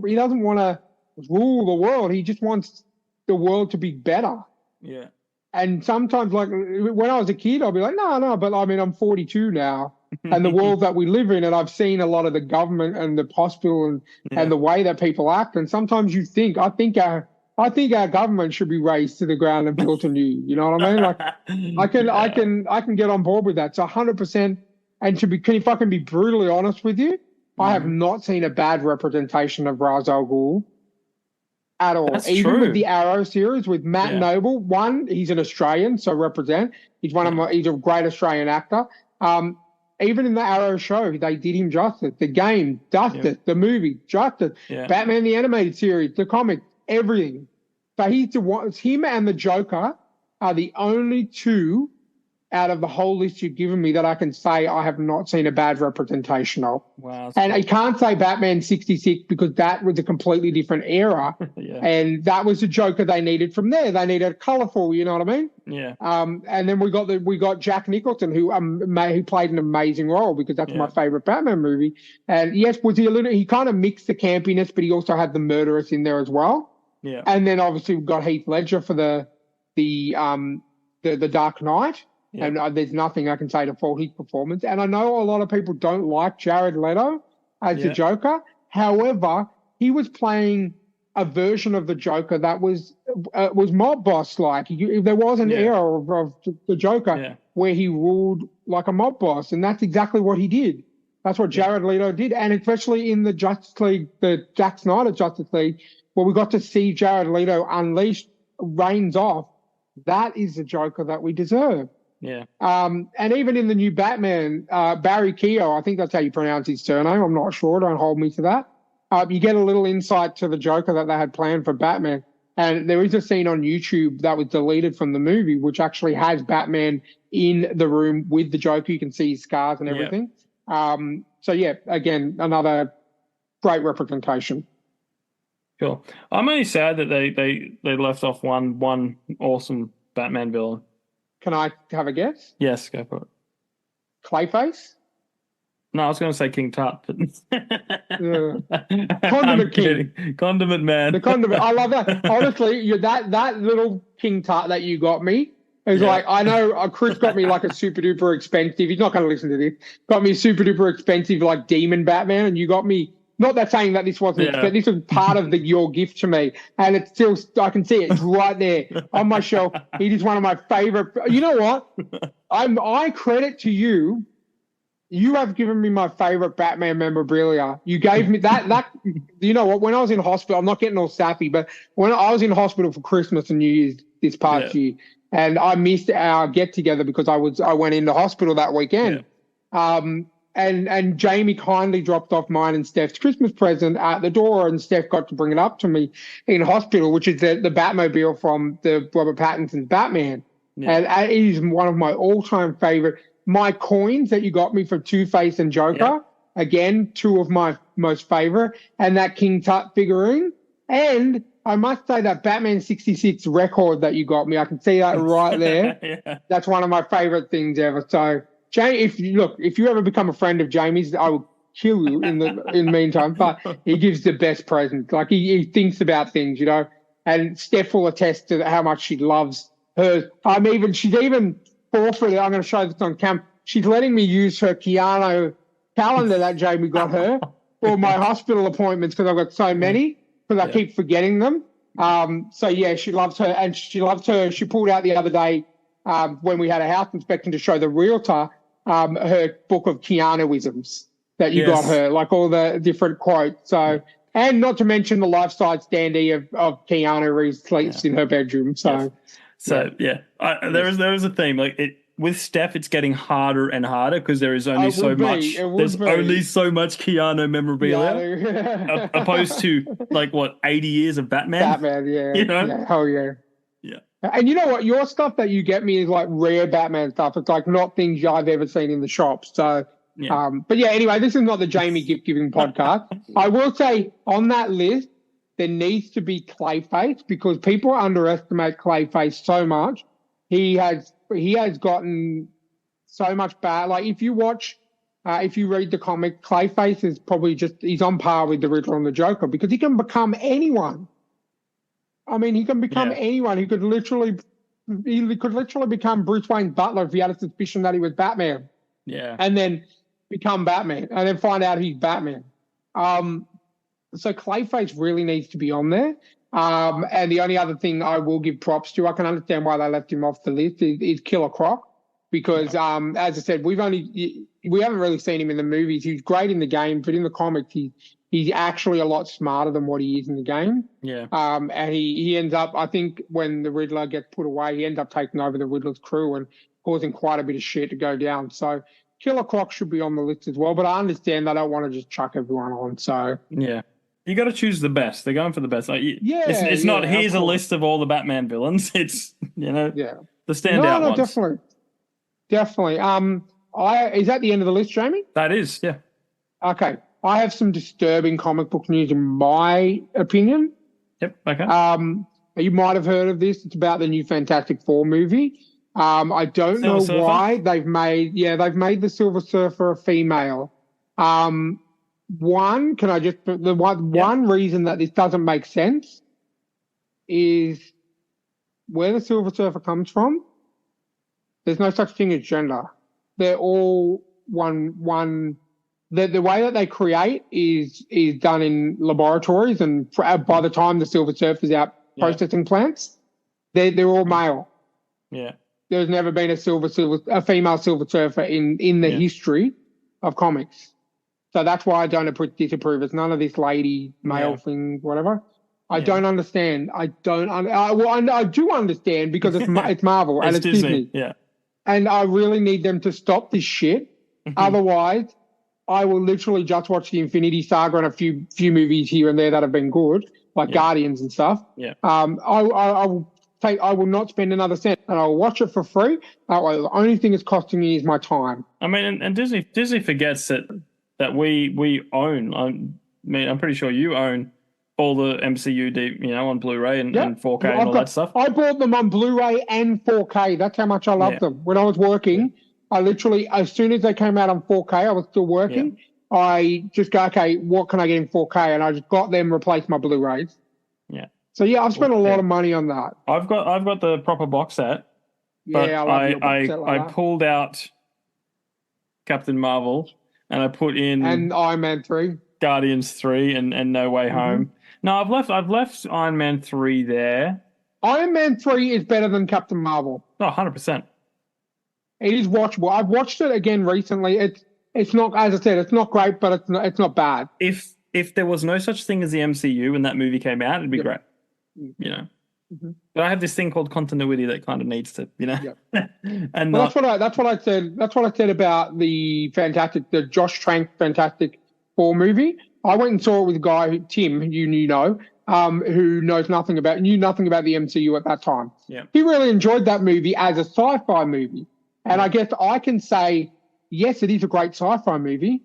rule the world. He just wants the world to be better. Yeah. And sometimes, like when I was a kid, I'll be like, no, but I mean, I'm 42 now, and the world that we live in, and I've seen a lot of the government and the hospital and the way that people act. And sometimes you think, I think our government should be raised to the ground and built anew. You know what I mean? Like, I can get on board with that. So 100%. And if I can be brutally honest with you, I have not seen a bad representation of Ra's al Ghul at all. That's Even true. with the Arrow series with Matt Noble, one, he's an Australian, so represent. He's a great Australian actor. even in the Arrow show, they did him justice. The game, justice. The movie, justice. Yeah. Batman the animated series, the comic, everything. So him and the Joker are the only two out of the whole list you've given me that I can say I have not seen a bad representation of. Wow. And I can't say Batman 66 because that was a completely different era. Yeah. And that was the Joker they needed from there. They needed colorful, you know what I mean? Yeah. And then we got Jack Nicholson, who played an amazing role because that's my favorite Batman movie. And yes, he kind of mixed the campiness, but he also had the murderous in there as well. Yeah. And then obviously we've got Heath Ledger for the Dark Knight. Yeah. And there's nothing I can say to fault his performance. And I know a lot of people don't like Jared Leto as the Joker. However, he was playing a version of the Joker that was mob boss like. There was an era of the Joker where he ruled like a mob boss, and that's exactly what he did. That's what Jared Leto did, and especially in the Justice League, the Zack Snyder Justice League, where we got to see Jared Leto unleashed, reins off. That is the Joker that we deserve. Yeah. And even in the new Batman, Barry Keogh, I think that's how you pronounce his surname. I'm not sure. Don't hold me to that. You get a little insight to the Joker that they had planned for Batman. And there is a scene on YouTube that was deleted from the movie, which actually has Batman in the room with the Joker. You can see his scars and everything. So, yeah, again, another great representation. Cool. I'm only sad that they left off one awesome Batman villain. Can I have a guess? Yes, go for it. Clayface? No, I was going to say King Tut, but Condiment King. Condiment Man. The condiment. I love that. Honestly, that little King Tut that you got me is like, I know Chris got me like a super duper expensive. He's not going to listen to this. Got me a super duper expensive like Demon Batman, and you got me. Not that saying that this wasn't expensive. This was part of your gift to me, and it's still, I can see it. It's right there on my shelf. It is one of my favorite. You know what? I credit to you. You have given me my favorite Batman memorabilia. You gave me that. You know what? When I was in hospital, I'm not getting all sappy, but when I was in hospital for Christmas and New Year's this past year, and I missed our get together because I went into hospital that weekend. And Jamie kindly dropped off mine and Steph's Christmas present at the door, and Steph got to bring it up to me in hospital, which is the Batmobile from the Robert Pattinson's Batman. And it is one of my all-time favorite. My coins that you got me for Two-Face and Joker, again, two of my most favorite, and that King Tut figurine. And I must say that Batman 66 record that you got me, I can see that right there. That's one of my favorite things ever. So, Jamie, if you ever become a friend of Jamie's, I will kill you in the meantime. But he gives the best presents. Like he thinks about things, you know. And Steph will attest to how much she loves hers. She's even forfeited. I'm going to show this on cam. She's letting me use her Keanu calendar that Jamie got her for my hospital appointments because I've got so many because I keep forgetting them. So yeah, she loves her, and she pulled out the other day when we had a house inspection to show the realtor. Her book of Keanuisms that you got her, like all the different quotes. So, and not to mention the life-size standee of Keanu Reeves sleeps in her bedroom. So, there is a theme. Like with Steph, it's getting harder and harder because there is only so much. There's only so much Keanu memorabilia, opposed to 80 years of Batman. Batman, you know, hell yeah. And you know what? Your stuff that you get me is like rare Batman stuff. It's like not things I've ever seen in the shop. So, but yeah, anyway, this is not the Jamie gift giving podcast. I will say on that list, there needs to be Clayface because people underestimate Clayface so much. He has gotten so much bad. Like if you watch, if you read the comic, Clayface is probably he's on par with the Riddler and the Joker because he can become anyone. I mean, he can become anyone. He could literally become Bruce Wayne's butler if he had a suspicion that he was Batman. Yeah. And then become Batman and then find out he's Batman. So Clayface really needs to be on there. And the only other thing I will give props to, I can understand why they left him off the list, is Killer Croc. Because, as I said, we haven't really seen him in the movies. He's great in the game, but in the comics, he's actually a lot smarter than what he is in the game. Yeah. And he ends up, I think, when the Riddler gets put away, he ends up taking over the Riddler's crew and causing quite a bit of shit to go down. So Killer Croc should be on the list as well, but I understand I don't want to just chuck everyone on. So yeah, you got to choose the best. They're going for the best. Like, it's not here's a list of all the Batman villains. It's the standout ones. Definitely. Is that the end of the list, Jamie? That is, yeah. Okay, I have some disturbing comic book news in my opinion. Yep. Okay. You might have heard of this. It's about the new Fantastic Four movie. I don't know why they've made the Silver Surfer a female. One reason that this doesn't make sense is where the Silver Surfer comes from. There's no such thing as gender. They're all one. The way that they create is done in laboratories, and by the time the Silver Surfer's out processing plants, they're all male. Yeah. There's never been a female Silver Surfer in the history of comics. So that's why I don't disapprove. It's none of this lady male thing, whatever. I don't understand. I do understand because it's Marvel and it's Disney. Yeah. And I really need them to stop this shit. Otherwise, I will literally just watch the Infinity Saga and a few movies here and there that have been good, like Guardians and stuff. Yeah. I will not spend another cent, and I'll watch it for free. The only thing it's costing me is my time. I mean, and Disney forgets that we own. I'm pretty sure you own all the MCU, on Blu-ray and 4K and all that stuff. I bought them on Blu-ray and 4K. That's how much I love them. When I was working, I literally, as soon as they came out on 4K, I was still working. I just go, okay, what can I get in 4K? And I just got them replace my Blu-rays. Yeah. So I've spent a lot of money on that. I've got the proper box set. But I pulled out Captain Marvel and I put in and Iron Man 3, Guardians 3, and No Way Home. No, I've left Iron Man 3 there. Iron Man 3 is better than Captain Marvel. Oh, 100%. It is watchable. I've watched it again recently. It's not, as I said, it's not great, but it's not bad. If there was no such thing as the MCU when that movie came out, it'd be great. But I have this thing called continuity that kind of needs to, and that's what I said. That's what I said about the Josh Trank Fantastic Four movie. I went and saw it with a guy, Tim, who who knew nothing about the MCU at that time. Yeah, he really enjoyed that movie as a sci-fi movie, and I guess I can say yes, it is a great sci-fi movie.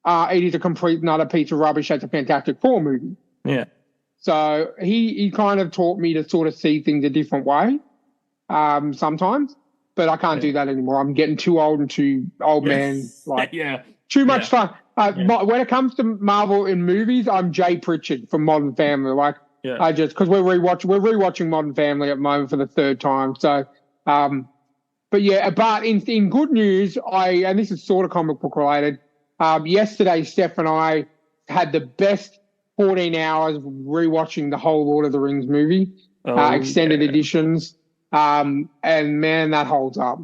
It is a complete another piece of rubbish as a Fantastic Four movie. Yeah. So he kind of taught me to sort of see things a different way sometimes, but I can't do that anymore. I'm getting too old and too old man. Too much time. When it comes to Marvel in movies, I'm Jay Pritchard from Modern Family. Because we're rewatching Modern Family at the moment for the third time. So, but in good news, and this is sort of comic book related. Yesterday, Steph and I had the best 14 hours rewatching the whole Lord of the Rings movie, extended editions. And man, that holds up.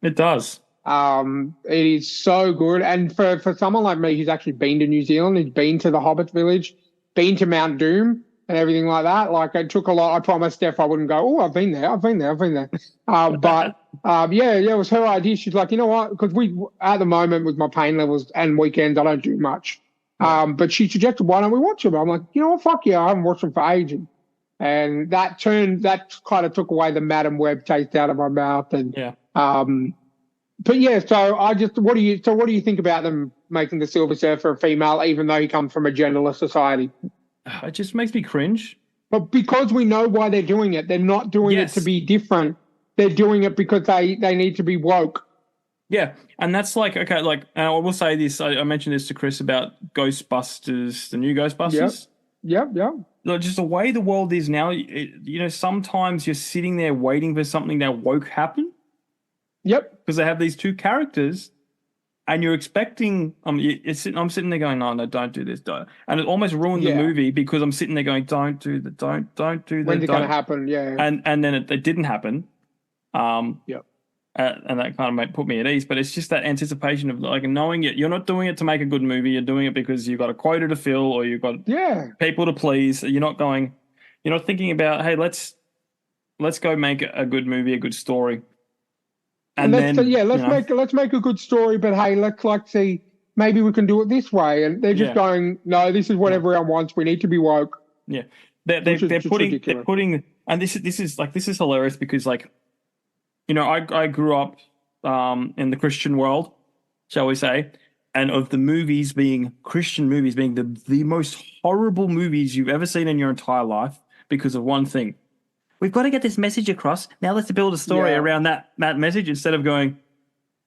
It does. It is so good. And for someone like me who's actually been to New Zealand, who's been to the Hobbit Village, been to Mount Doom and everything like that, like it took a lot. I promised Steph I wouldn't go, I've been there. But it was her idea. She's like, you know what? Because at the moment with my pain levels and weekends, I don't do much. But she suggested, why don't we watch them? I'm like, you know what? Fuck yeah, I haven't watched them for ages. And that kind of took away the Madam Web taste out of my mouth. And but yeah, so what do you think about them making the Silver Surfer a female, even though he comes from a genderless society? It just makes me cringe. But because we know why they're doing it, they're not doing it to be different. They're doing it because they need to be woke. Yeah, and that's like, okay, like, and I will say this, I mentioned this to Chris about Ghostbusters, the new Ghostbusters. Yep. Like, just the way the world is now, sometimes you're sitting there waiting for something that woke happen. Yep. Because they have these two characters, and you're expecting, I'm sitting there going, no, don't do this, don't. And it almost ruined the movie because I'm sitting there going, don't do that, don't do that. When's it going to happen? Yeah. And then it didn't happen. Yep. And that kind of put me at ease, but it's just that anticipation of like knowing it. You're not doing it to make a good movie. You're doing it because you've got a quota to fill or you've got people to please. You're not thinking about, hey, let's go make a good movie, a good story. And let's then let's make a good story, but hey, let's see, maybe we can do it this way. And they're just going, no, this is what everyone wants. We need to be woke. Yeah, they're putting, and this is hilarious because I grew up in the Christian world, shall we say, and of the movies being Christian movies being the most horrible movies you've ever seen in your entire life because of one thing. We've got to get this message across. Now let's build a story around that message instead of going,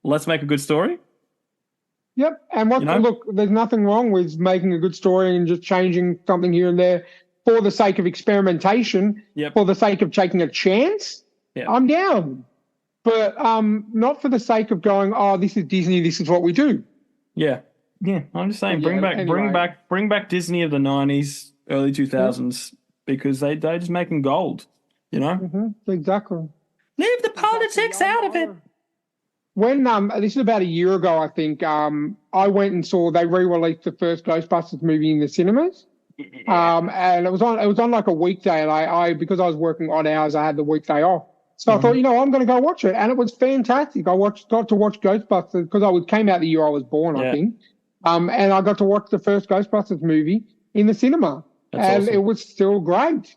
let's make a good story. Yep. And look, there's nothing wrong with making a good story and just changing something here and there for the sake of experimentation, for the sake of taking a chance. Yep. I'm down. But not for the sake of going, oh, this is Disney, this is what we do. Yeah. Yeah. I'm just saying, bring back Disney of the 90s, early 2000s, because they're just making gold. Exactly. Leave the politics out of it. When this is about a year ago, I think, I went and saw they re-released the first Ghostbusters movie in the cinemas, and it was on like a weekday, and I because I was working odd hours, I had the weekday off, so I thought, I'm going to go watch it, and it was fantastic. I got to watch Ghostbusters because it came out the year I was born, I think, and I got to watch the first Ghostbusters movie in the cinema, and awesome. It was still great.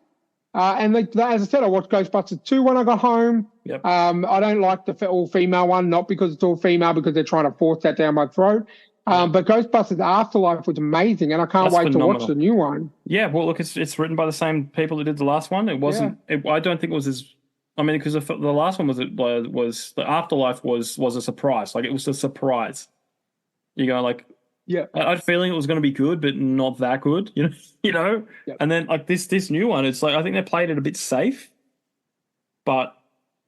And as I said, I watched Ghostbusters 2 when I got home. Yep. I don't like the all-female one, not because it's all female, because they're trying to force that down my throat. But Ghostbusters Afterlife was amazing, and I can't wait to watch the new one. Yeah, well, look, it's written by the same people that did the last one. It wasn't. I don't think it was as. I mean, because the last one was the Afterlife was a surprise. Like, it was a surprise. You go like. Yeah, I had a feeling it was going to be good, but not that good, Yep. And then like this new one, it's like I think they played it a bit safe, but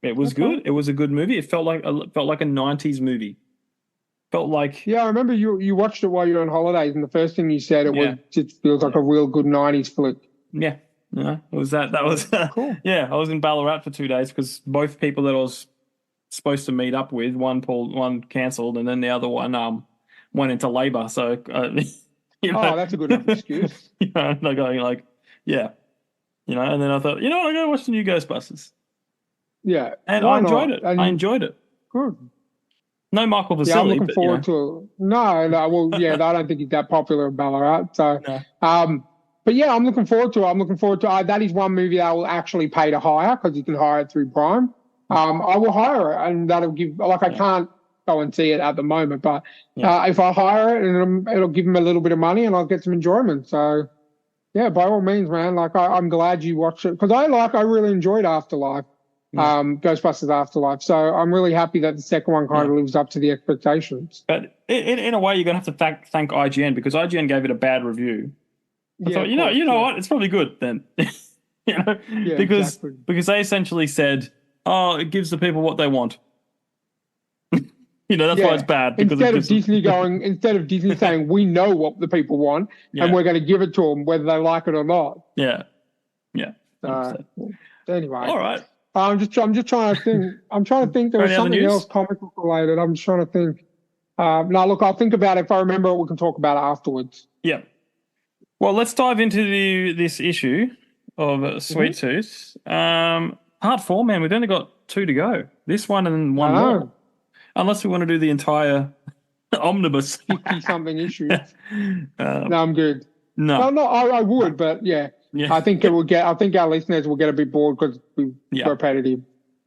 it was good. It was a good movie. It felt like a '90s movie. Felt like I remember you watched it while you were on holidays, and the first thing you said it feels like a real good '90s flick. Yeah, it was that was cool. Yeah, I was in Ballarat for 2 days because both people that I was supposed to meet up with, one cancelled, and then the other one went into labour, so that's a good enough excuse. They're going like, and then I thought, I'm going to watch the new Ghostbusters. Yeah, and I enjoyed it. I enjoyed it. Good. No Michael Vasily. Yeah, I'm looking forward to it. No, well, I don't think he's that popular in Ballarat. So, but yeah, I'm looking forward to it. I'm looking forward to it. That is one movie that I will actually pay to hire because you can hire it through Prime. I will hire it, and that'll give I can't go and see it at the moment, but if I hire it, and it'll give them a little bit of money and I'll get some enjoyment. So by all means, man, like I'm glad you watched it because I really enjoyed Afterlife, Ghostbusters Afterlife. So I'm really happy that the second one kind of lives up to the expectations. But in a way, you're gonna have to thank IGN because IGN gave it a bad review. I thought, you know what, it's probably good then. Because they essentially said, it gives the people what they want. That's why it's bad. Because instead of Disney saying we know what the people want and we're going to give it to them whether they like it or not. Yeah. Anyway, all right. I'm just trying to think. I'm trying to think. There was something else comic book related. I'm just trying to think. No, look, I'll think about it. If I remember it, we can talk about it afterwards. Yeah. Well, let's dive into this issue of Sweet Tooth. Part 4, man. We've only got 2 to go. This one and one more. Unless we want to do the entire omnibus. 50-something issues. No, I'm good. No, I would, but I think I think our listeners will get a bit bored because we're repetitive.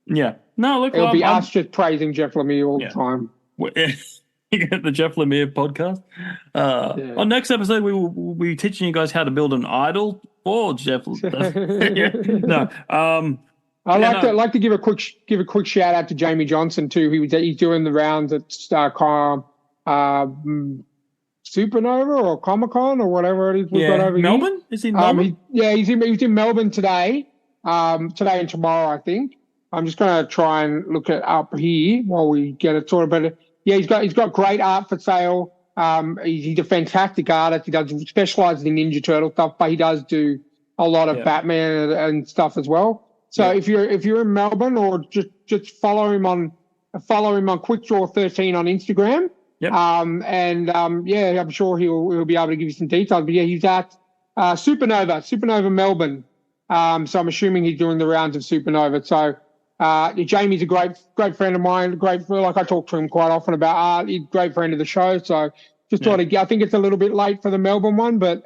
Yeah. No, look, it'll be us just praising Jeff Lemire all the time. You get the Jeff Lemire podcast. On next episode, we will be teaching you guys how to build an idol for Jeff. No. I'd like to give a quick shout out to Jamie Johnson too. He's doing the rounds at Supernova or Comic-Con or whatever it is we've got over Melbourne? Here. Is he in Melbourne? He's in Melbourne today. Today and tomorrow, I think. I'm just going to try and look it up here while we get it sorted. But he's got great art for sale. He's a fantastic artist. He does specialises in Ninja Turtle stuff, but he does do a lot of Batman and stuff as well. So if you're in Melbourne, or just follow him on QuickDraw13 on Instagram. Yep. I'm sure he'll be able to give you some details. But he's at Supernova Melbourne. So I'm assuming he's doing the rounds of Supernova. So Jamie's a great friend of mine. Like I talk to him quite often about art. He's a great friend of the show. So just thought I think it's a little bit late for the Melbourne one, but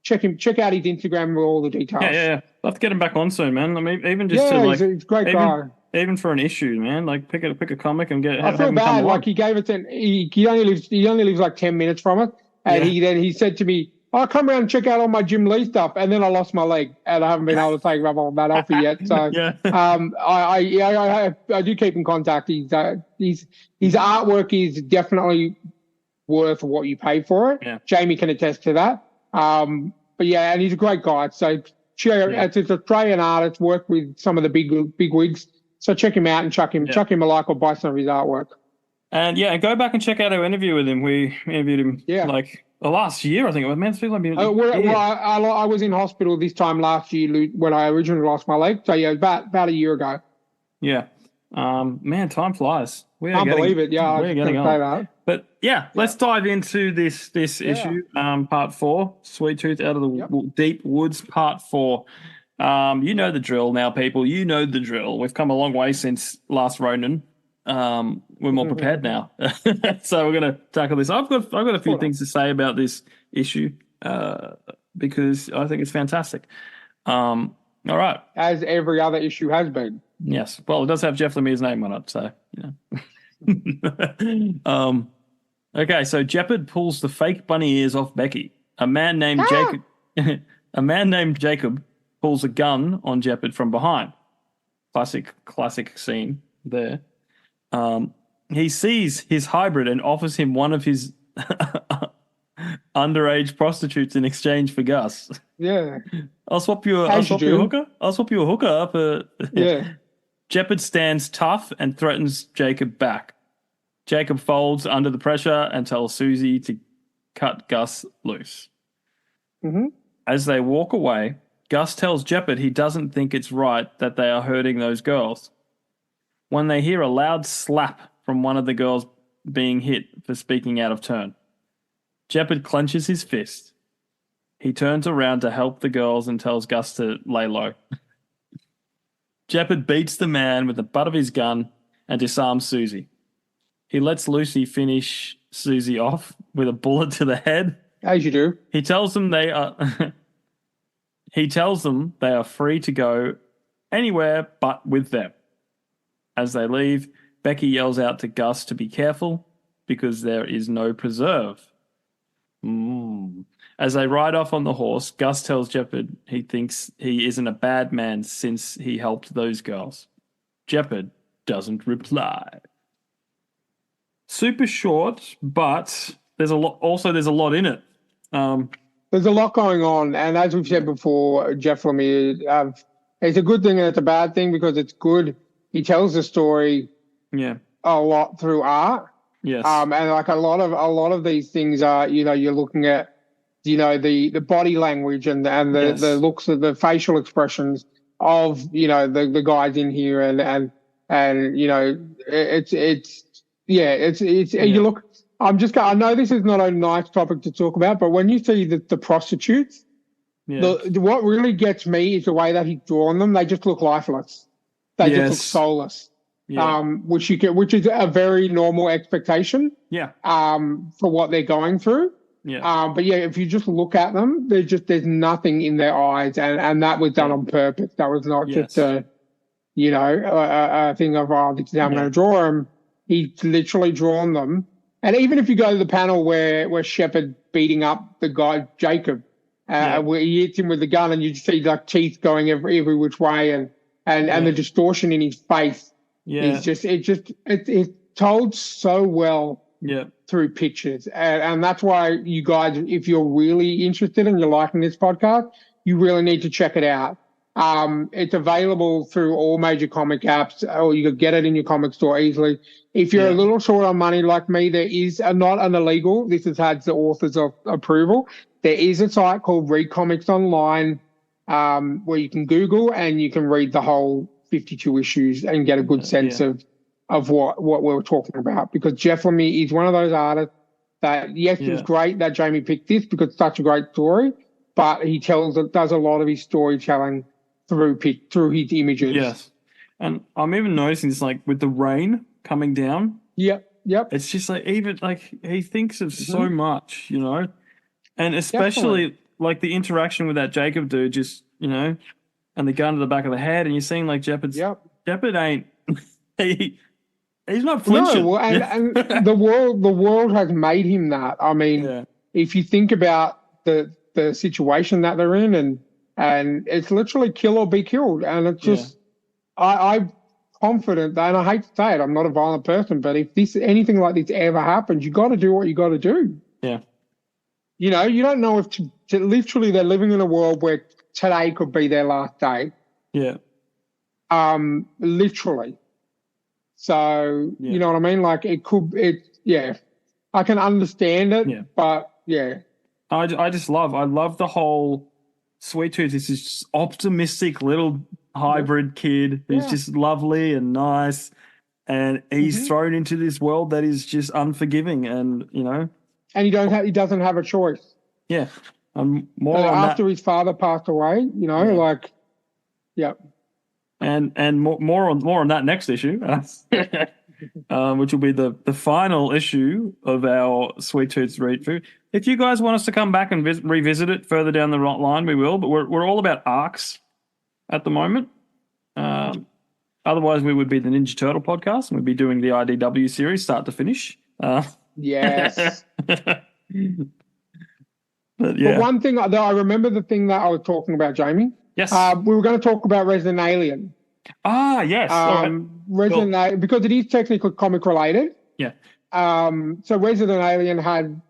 check out his Instagram with all the details. Yeah. I'll have to get him back on soon, man. I mean, even just he's a great guy. Even for an issue, man. Like pick a comic and I feel bad. Like he gave it he only lives like 10 minutes from it, and he said to me, "I'll come around and check out all my Jim Lee stuff," and then I lost my leg, and I haven't been able to take that offer yet. So I do keep in contact. His artwork is definitely worth what you pay for it. Yeah. Jamie can attest to that. But yeah, and he's a great guy. So it's an Australian artist, worked with some of the big wigs. So check him out and chuck him a like or buy some of his artwork. And go back and check out our interview with him. We interviewed him like last year, I think it was. Man, it's I was in hospital this time last year when I originally lost my leg. So yeah, about a year ago. Yeah. Man, time flies. Can't believe it. Yeah, we're getting on. But let's dive into this issue, part 4, Sweet Tooth Out of the Deep Woods, part 4. You know the drill now, people. You know the drill. We've come a long way since last Ronin. We're more prepared now, so we're going to tackle this. I've got a few things to say about this issue because I think it's fantastic. All right, as every other issue has been. Yes, well, it does have Jeff Lemire's name on it, so Okay, so Jeopard pulls the fake bunny ears off Becky. A man named Jacob pulls a gun on Jeopard from behind. Classic scene there. He sees his hybrid and offers him one of his underage prostitutes in exchange for Gus. Yeah. I'll swap you a hooker. I'll swap you a hooker up. Yeah. Jeopard stands tough and threatens Jacob back. Jacob folds under the pressure and tells Susie to cut Gus loose. Mm-hmm. As they walk away, Gus tells Jeopard he doesn't think it's right that they are hurting those girls. When they hear a loud slap from one of the girls being hit for speaking out of turn, Jeopard clenches his fist. He turns around to help the girls and tells Gus to lay low. Jeopard beats the man with the butt of his gun and disarms Susie. He lets Lucy finish Susie off with a bullet to the head. As you do. He tells them they are free to go anywhere but with them. As they leave, Becky yells out to Gus to be careful because there is no preserve. As they ride off on the horse, Gus tells Jeopard he thinks he isn't a bad man since he helped those girls. Jeopard doesn't reply. Super short, but there's a lot in it. There's a lot going on, and as we've said before, Jeff Lemire, it's a good thing and it's a bad thing because it's good. He tells the story a lot through art. Yes. And like a lot of these things are, you're looking at, the body language and the looks of the facial expressions of, the guys in here and you look, I know this is not a nice topic to talk about, but when you see the prostitutes, what really gets me is the way that he's drawn them. They just look lifeless. They just look soulless. Yeah. Which is a very normal expectation. Yeah. For what they're going through. Yeah. But yeah, if you just look at them, there's nothing in their eyes, and that was done on purpose. That was not just a thing of this is how I'm going to draw them. He's literally drawn them. And even if you go to the panel where Shepard beating up the guy Jacob, where he hits him with the gun, and you see like teeth going every which way, and the distortion in his face is it's told so well through pictures, and that's why you guys, if you're really interested and you're liking this podcast, you really need to check it out. It's available through all major comic apps, or you could get it in your comic store easily. If you're a little short on money like me, there is not an illegal. This has had the author's approval. There is a site called Read Comics Online where you can Google and you can read the whole 52 issues and get a good sense of what we're talking about. Because Jeff Lemire is one of those artists that, it was great that Jamie picked this because it's such a great story, but he does a lot of his storytelling through his images. Yes. And I'm even noticing this, like, with the rain coming down. Yep. It's just like, even like he thinks of so much, you know, and especially Definitely. like the interaction with that Jacob dude, just, you know, and the gun to the back of the head, and you're seeing like Jeopard ain't he's not flinching. No, well, and the world has made him that. I mean, if you think about the situation that they're in, and it's literally kill or be killed, and it's just I'm confident that, and I hate to say it, I'm not a violent person, but if anything like this ever happens, you got to do what you got to do. Yeah. You know, you don't know if literally they're living in a world where today could be their last day. Yeah. Literally. So, you know what I mean? Like I can understand it, but yeah. I love the whole Sweet Tooth. This is just optimistic little hybrid kid who's just lovely and nice, and he's thrown into this world that is just unforgiving, and you know, and he doesn't have a choice. Yeah, more on after that. His father passed away, you know, like, and more on that next issue, which will be the final issue of our Sweet Tooth read through. If you guys want us to come back and revisit it further down the line, we will. But we're all about arcs at the moment. Otherwise, we would be the Ninja Turtle podcast, and we'd be doing the IDW series start to finish. Yes. But one thing, though, I remember the thing that I was talking about, Jamie. Yes. We were going to talk about Resident Alien. Ah, yes. Resident Alien, because it is technically comic related. Yeah. So Resident Alien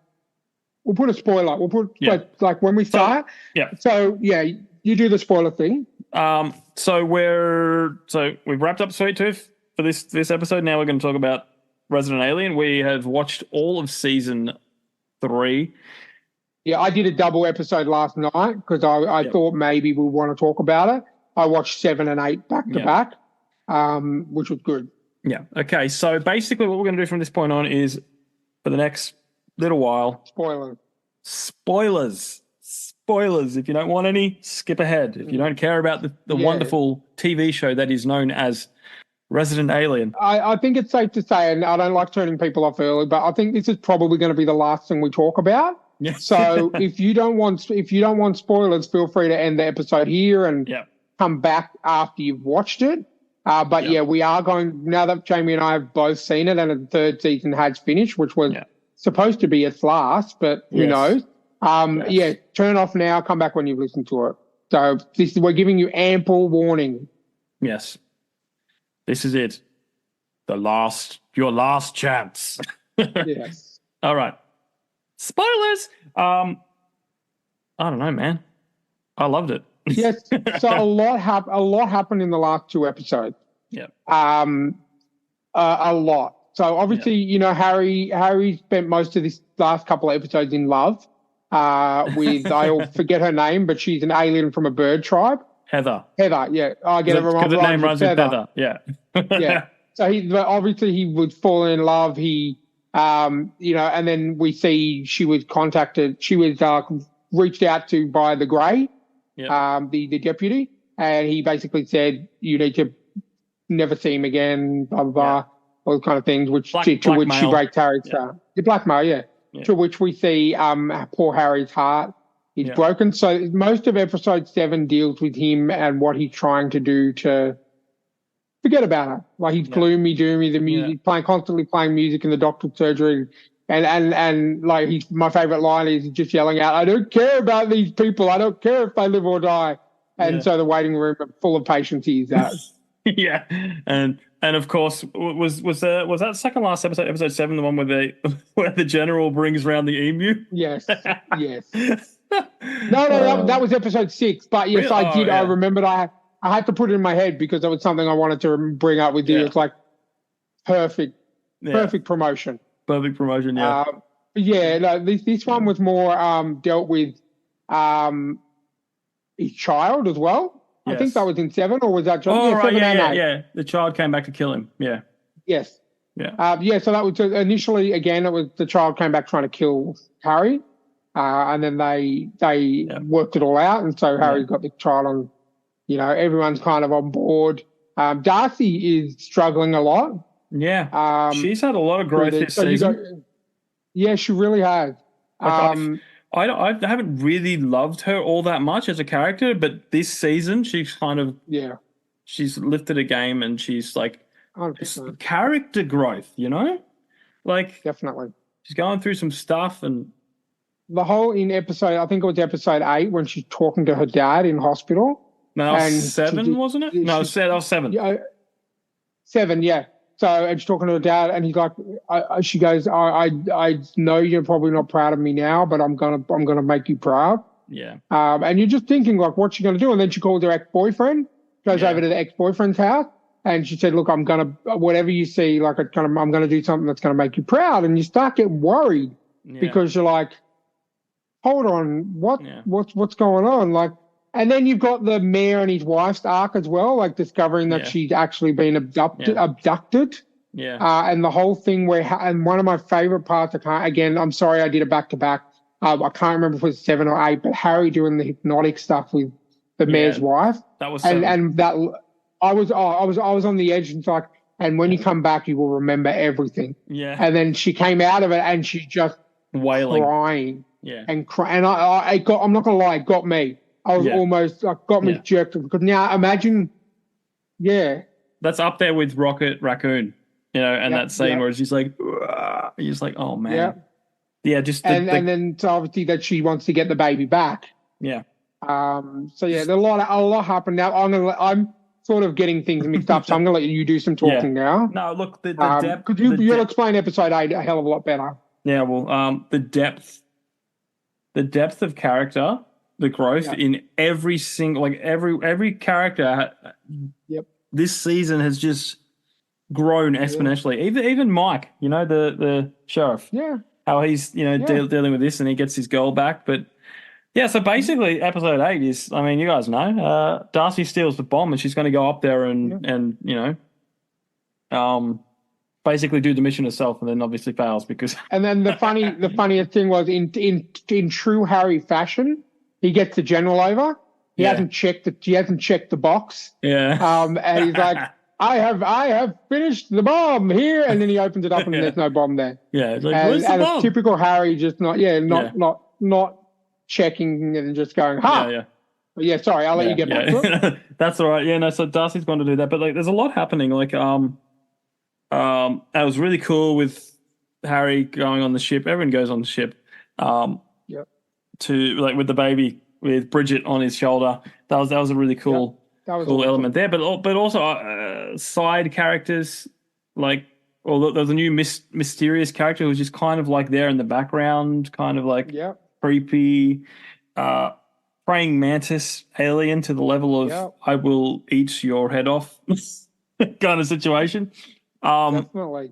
we'll put a spoiler. We'll put like when we start. So you do the spoiler thing. So we've wrapped up Sweet Tooth for this episode. Now we're going to talk about Resident Alien. We have watched all of season 3. Yeah, I did a double episode last night because I thought maybe we'll want to talk about it. I watched 7 and 8 back to back, which was good. Yeah. Okay. So basically what we're going to do from this point on is for the next little while. Spoilers. If you don't want any, skip ahead. If you don't care about the wonderful TV show that is known as Resident Alien. I think it's safe to say, and I don't like turning people off early, but I think this is probably going to be the last thing we talk about. Yeah. So if you don't want spoilers, feel free to end the episode here and come back after you've watched it. But we are going, now that Jamie and I have both seen it and the third season has finished, which was supposed to be its last, but who knows? Turn off now, come back when you've listened to it. So we're giving you ample warning. Yes. This is it. Your last chance. Yes. All right. Spoilers. I don't know, man. I loved it. Yes. So a lot happened in the last 2 episodes. Yeah. A lot. So obviously, you know, Harry spent most of this last couple of episodes in love with I forget her name, but she's an alien from a bird tribe. Heather. Yeah. I get it wrong. Because the name runs with Heather. Yeah. Yeah. So obviously he would fall in love. He, you know, and then we see she was reached out to by the Grey, the deputy, and he basically said, you need to never see him again, blah, blah, blah, all those kind of things, which to which she breaks Harry's heart. The blackmail, to which we see poor Harry's heart is broken. So most of episode 7 deals with him and what he's trying to do to forget about her. Like he's gloomy, doomy, the music, constantly playing music in the doctor's surgery. And like my favorite line is just yelling out, I don't care about these people. I don't care if they live or die. And so the waiting room full of patients he is at. Yeah. And of course, was that second last episode 7, the one where the general brings round the emu? Yes. No, that was episode 6. But yes, I did. I remembered I had to put it in my head because it was something I wanted to bring up with you. It's like perfect promotion. Perfect promotion, this one was more dealt with his child as well. Yes. I think that was in 7, or was that just 7 and 8? Yeah. The child came back to kill him. Yeah. Yes. Yeah. So that was initially, again, it was the child came back trying to kill Harry, and then they worked it all out, and so Harry's got the child on. You know, everyone's kind of on board. Darcy is struggling a lot. Yeah. She's had a lot of growth this season. Yeah, she really has. Like I haven't really loved her all that much as a character, but this season she's kind of she's lifted a game and she's like 100%. Character growth, you know? Like definitely. She's going through some stuff and the whole in episode, I think it was episode 8 when she's talking to her dad in hospital. No, that was 7, wasn't it? No, that was 7. Yeah, 7, yeah. So and she's talking to her dad, and he's like, she goes, I know you're probably not proud of me now, but I'm gonna make you proud. Yeah. And you're just thinking like, what's she gonna do? And then she calls her ex-boyfriend, goes over to the ex-boyfriend's house, and she said, look, I'm gonna whatever you see, like I'm gonna do something that's gonna make you proud. And you start getting worried because you're like, hold on, what's going on? Like, and then you've got the mayor and his wife's arc as well, like discovering that she's actually been abducted. Yeah. And the whole thing and one of my favorite parts, I'm sorry I did it back to back. I can't remember if it was 7 or 8, but Harry doing the hypnotic stuff with the mayor's wife. That was 7. And that I was on the edge and like, and when you come back, you will remember everything. Yeah. And then she came out of it and she's just wailing, crying. Yeah. And I'm not gonna lie, it got me. I was almost got me jerked because now imagine, that's up there with Rocket Raccoon, you know, and that scene where she's like, you're just like, oh man, just and then so obviously that she wants to get the baby back. Yeah. So there's a lot happened now. I'm sort of getting things mixed up, so I'm gonna let you do some talking now. No, look, the depth. Because you'll explain episode 8 a hell of a lot better. Yeah, well, the depth of character. The growth in every single, like every character. This season has just grown exponentially. Even Mike, you know, the sheriff. Yeah. How he's dealing with this and he gets his girl back. But so basically, episode 8 is, I mean, you guys know, Darcy steals the bomb and she's going to go up there and basically do the mission herself, and then obviously fails because. And then the funniest thing was in true Harry fashion. He gets the general over. He hasn't checked the box. Yeah. And he's like, I have finished the bomb here, and then he opens it up and there's no bomb there. Yeah. It's like, where's the bomb? It's typical Harry, just not checking and just going, Yeah. But sorry, I'll let you get back to it. That's all right. Yeah. No. So Darcy's going to do that, but like, there's a lot happening. Like, it was really cool with Harry going on the ship. Everyone goes on the ship. To like with the baby with Bridget on his shoulder, that was a really cool element there. But also side characters like, there's a new mysterious character who's just kind of like there in the background, kind of like creepy, praying mantis alien to the level of I will eat your head off kind of situation. Definitely.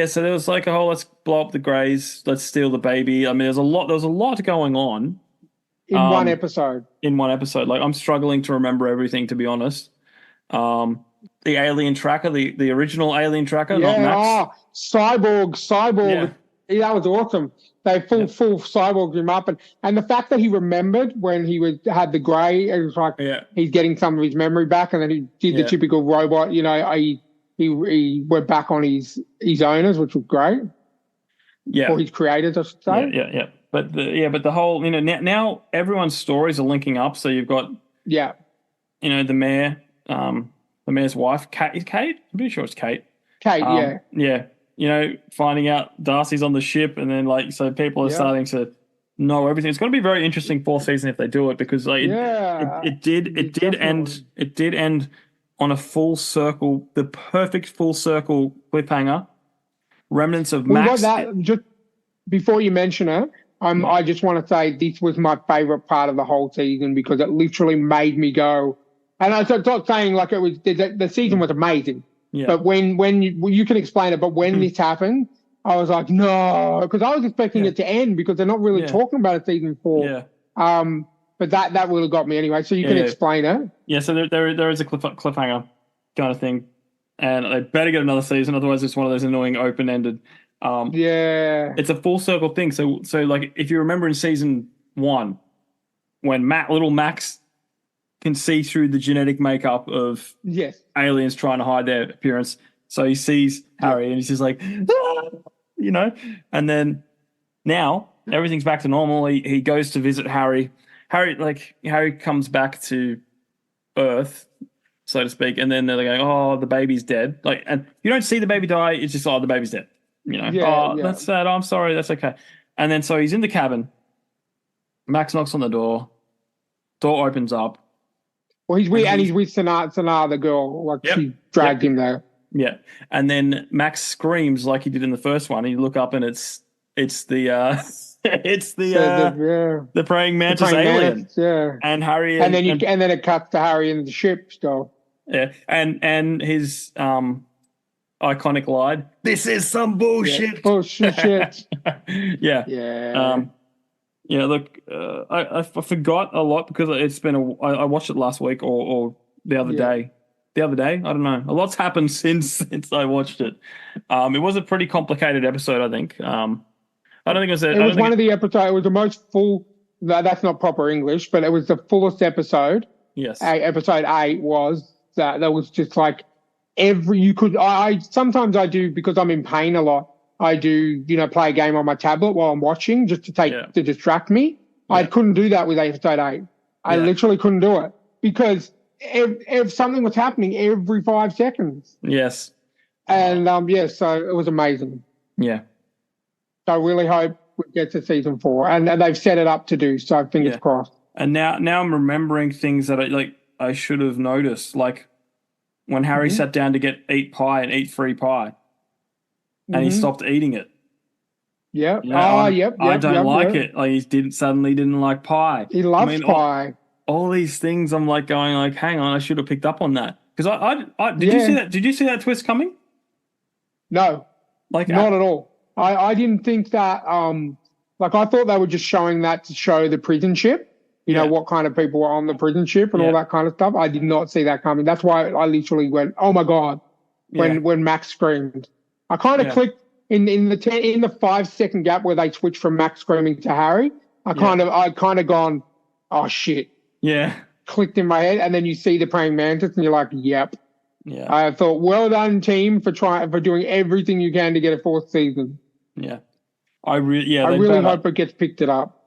So there was like a whole let's blow up the Greys, let's steal the baby. I mean, there was a lot going on in one episode. Like, I'm struggling to remember everything, to be honest. The alien tracker, the original alien tracker, not Max. Cyborg. Yeah, that was awesome. They full cyborged him up, and the fact that he remembered when he had the Grey, it was like he's getting some of his memory back, and then he did the typical robot, you know, he went back on his owners, which was great. Yeah. Or his creators, I should say. Yeah. But the whole, you know, now everyone's stories are linking up. So you've got, you know, the mayor, the mayor's wife, Kate. Is Kate? I'm pretty sure it's Kate. Yeah. You know, finding out Darcy's on the ship, and then like, so people are starting to know everything. It's going to be very interesting 4th season if they do it, because like it did end on a full circle, the perfect full circle cliffhanger. Remnants of Max. Just before you mention it, I just want to say this was my favorite part of the whole season, because it literally made me go. And I'm not saying like it was the season was amazing, but when you can explain it, but when this happened, I was like, no, because I was expecting it to end, because they're not really talking about it season 4. But that really got me anyway. So you can explain it. Yeah, so there is a cliffhanger kind of thing, and they better get another season, otherwise it's one of those annoying open-ended. It's a full circle thing. So like if you remember in season 1, when little Max can see through the genetic makeup of aliens trying to hide their appearance. So he sees Harry and he's just like, "Ah!" you know, and then now everything's back to normal. He goes to visit Harry. Harry comes back to Earth, so to speak, and then they're going, "Oh, the baby's dead." Like, and you don't see the baby die. It's just, "Oh, the baby's dead." You know, that's sad. I'm sorry. That's okay. And then so he's in the cabin. Max knocks on the door. Door opens up. Well, he's with Sanaa, the girl. Like she dragged him there. Yeah, and then Max screams like he did in the first one. You look up and it's the the praying mantis alien. And Harry and then it cuts to Harry in the ship still. Yeah, and his iconic line, "This is some bullshit." Bullshit. Yeah. Look, I forgot a lot because it's been I watched it last week or the other day. The other day, I don't know. A lot's happened since I watched it. It was a pretty complicated episode, I think. I don't think it was. It was one of the episodes. It was the most full. That's not proper English, but it was the fullest episode. Yes. Episode 8 was that. That was just like I sometimes I do, because I'm in pain a lot. I do, play a game on my tablet while I'm watching just to distract me. Yeah. I couldn't do that with episode 8. I literally couldn't do it because if something was happening every 5 seconds. Yes. And so it was amazing. Yeah. So I really hope we get to season 4, and they've set it up to do. So fingers crossed. And now I'm remembering things that I should have noticed, like when Harry sat down to eat pie and eat free pie, and he stopped eating it. Yeah. I don't like it. Like he didn't like pie. He loves pie. All these things, I'm like going like, hang on, I should have picked up on that because did you see that? Did you see that twist coming? No, not at all. I didn't think that. I thought they were just showing that to show the prison ship. You know what kind of people were on the prison ship and all that kind of stuff. I did not see that coming. That's why I literally went, "Oh my god!" When Max screamed. I kind of clicked in the 5-second gap where they switched from Max screaming to Harry. I kind of gone, "Oh shit." Yeah. Clicked in my head, and then you see the praying mantis, and you're like, "Yep." Yeah. I thought, well done, team, for doing everything you can to get a 4th season. Yeah. I really hope it gets picked up.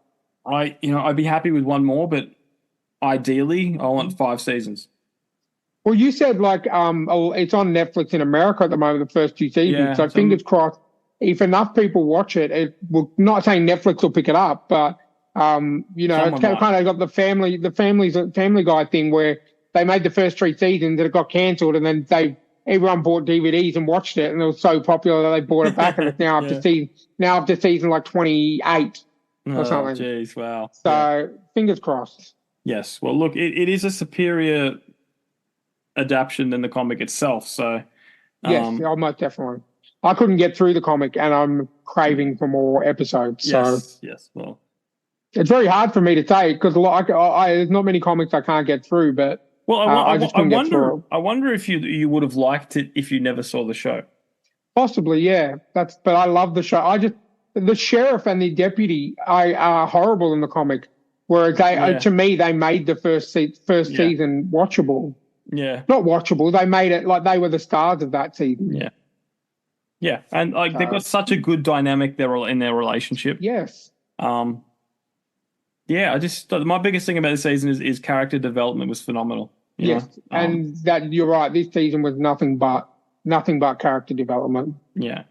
I'd be happy with one more, but ideally, I want 5 seasons. Well, you said it's on Netflix in America at the moment, the first 2 seasons. Yeah, so fingers crossed, if enough people watch it, will not saying Netflix will pick it up, but it's kind of got the Family Guy thing where they made the first 3 seasons and it got cancelled, and then everyone bought DVDs and watched it, and it was so popular that they bought it back, and it's now up to season like 28 or something. Jeez, wow! So fingers crossed. Yes. Well, look, it is a superior adaptation than the comic itself. So yes, most definitely. I couldn't get through the comic, and I'm craving for more episodes. Yes. Well, it's very hard for me to take because there's not many comics I can't get through. But I wonder if you would have liked it if you never saw the show. Possibly, yeah. But I love the show. The sheriff and the deputy are horrible in the comic, whereas to me they made the first season watchable. Yeah, not watchable. They made it like they were the stars of that season. Yeah, yeah, and they've got such a good dynamic in their relationship. Yes. Yeah, my biggest thing about the season is character development was phenomenal. Yes, and that you're right. This season was nothing but character development. Yeah,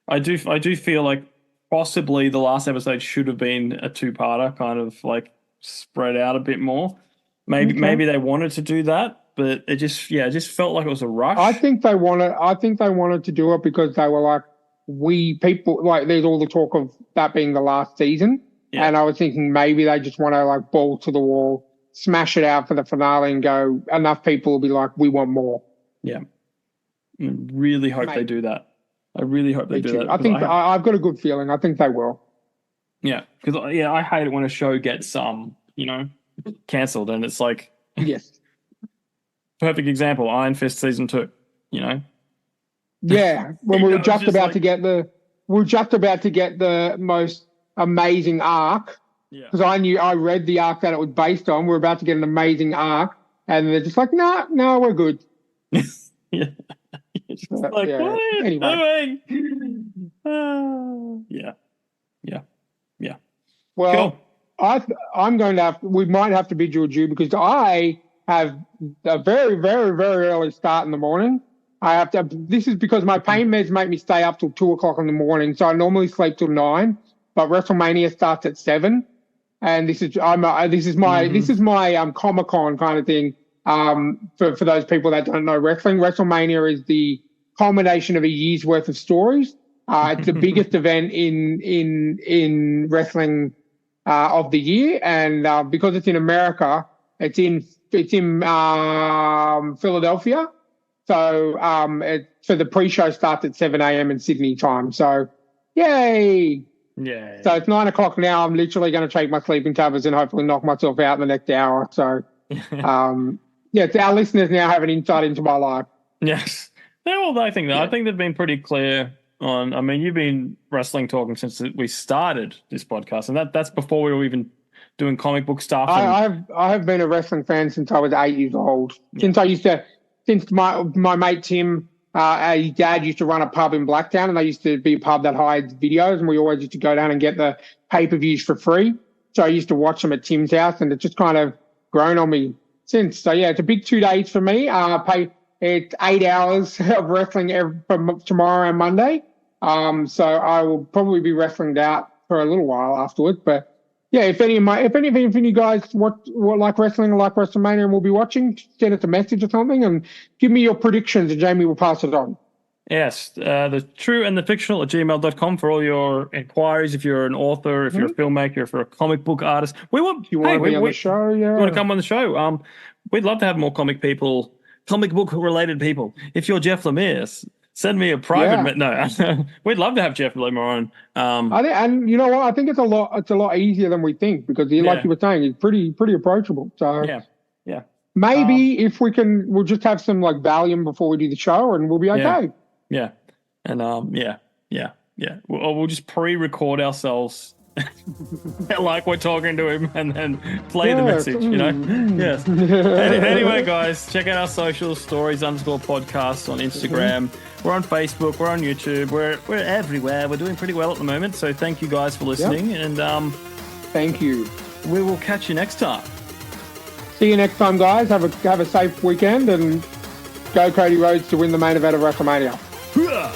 I do feel like possibly the last episode should have been a 2-parter, kind of like spread out a bit more. Maybe they wanted to do that, but it just felt like it was a rush. I think they wanted to do it because they were like, there's all the talk of that being the last season. Yeah. And I was thinking maybe they just want to ball to the wall, smash it out for the finale and go, enough people will be like, we want more. Yeah. I really hope they do that. I really hope they do that. I think I've got a good feeling. I think they will. Yeah. Because, I hate it when a show gets, cancelled and it's like. Yes. Perfect example, Iron Fist season 2, Yeah. When we were just about to get the most amazing arc, because I read the arc that it was based on. We're about to get an amazing arc, and they're just like, no, we're good. Yeah. It's just like, yeah. what are you Anyway. doing? Yeah. Well, Cool. I'm going to we might have to bid you adieu because I have a very, very, very early start in the morning. This is because my pain meds make me stay up till 2:00 in the morning. So I normally sleep till 9, but WrestleMania starts at 7. And this is my Comic-Con kind of thing. For those people that don't know wrestling, WrestleMania is the culmination of a year's worth of stories. It's the biggest event in wrestling of the year, and because it's in America, it's in Philadelphia. So so the pre-show starts at 7 a.m. in Sydney time. So yay! Yeah. So it's 9:00 now. I'm literally going to take my sleeping tablets and hopefully knock myself out in the next hour. So our listeners now have an insight into my life. Yes. Yeah, well, I think they've been pretty clear on. I mean, you've been wrestling talking since we started this podcast, and that's before we were even doing comic book stuff. I have been a wrestling fan since I was 8 years old. Yeah. Since my mate Tim, his dad used to run a pub in Blacktown, and they used to be a pub that hired videos, and we always used to go down and get the pay-per-views for free. So I used to watch them at Tim's house, and it's just kind of grown on me since. So yeah, it's a big 2 days for me. It's 8 hours of wrestling from tomorrow and Monday. So I will probably be wrestling out for a little while afterwards. But yeah, if any of you guys what like wrestling or like WrestleMania and will be watching, send us a message or something and give me your predictions, and Jamie will pass it on. Yes, thetrueandthefictional@gmail.com for all your inquiries. If you're an author, if you're a filmmaker, if you're a comic book artist, we want you want to be on the show. Yeah, you want to come on the show. We'd love to have more comic book related people. If you're Jeff Lemire, send me a private. No, we'd love to have Jeff Lemire on. And you know what? I think it's a lot easier than we think because like you were saying, he's pretty approachable. So yeah. Maybe if we can, we'll just have some like Valium before we do the show, and we'll be okay. Yeah. And we'll just pre-record ourselves like we're talking to him and then play the message, Yes. Anyway, guys, check out our socials, stories_podcast on Instagram. We're on Facebook, we're on YouTube, we're everywhere. We're doing pretty well at the moment. So thank you guys for listening, and thank you. We will catch you next time. See you next time, guys. Have a safe weekend, and go Cody Rhodes to win the main event of WrestleMania. Hooah!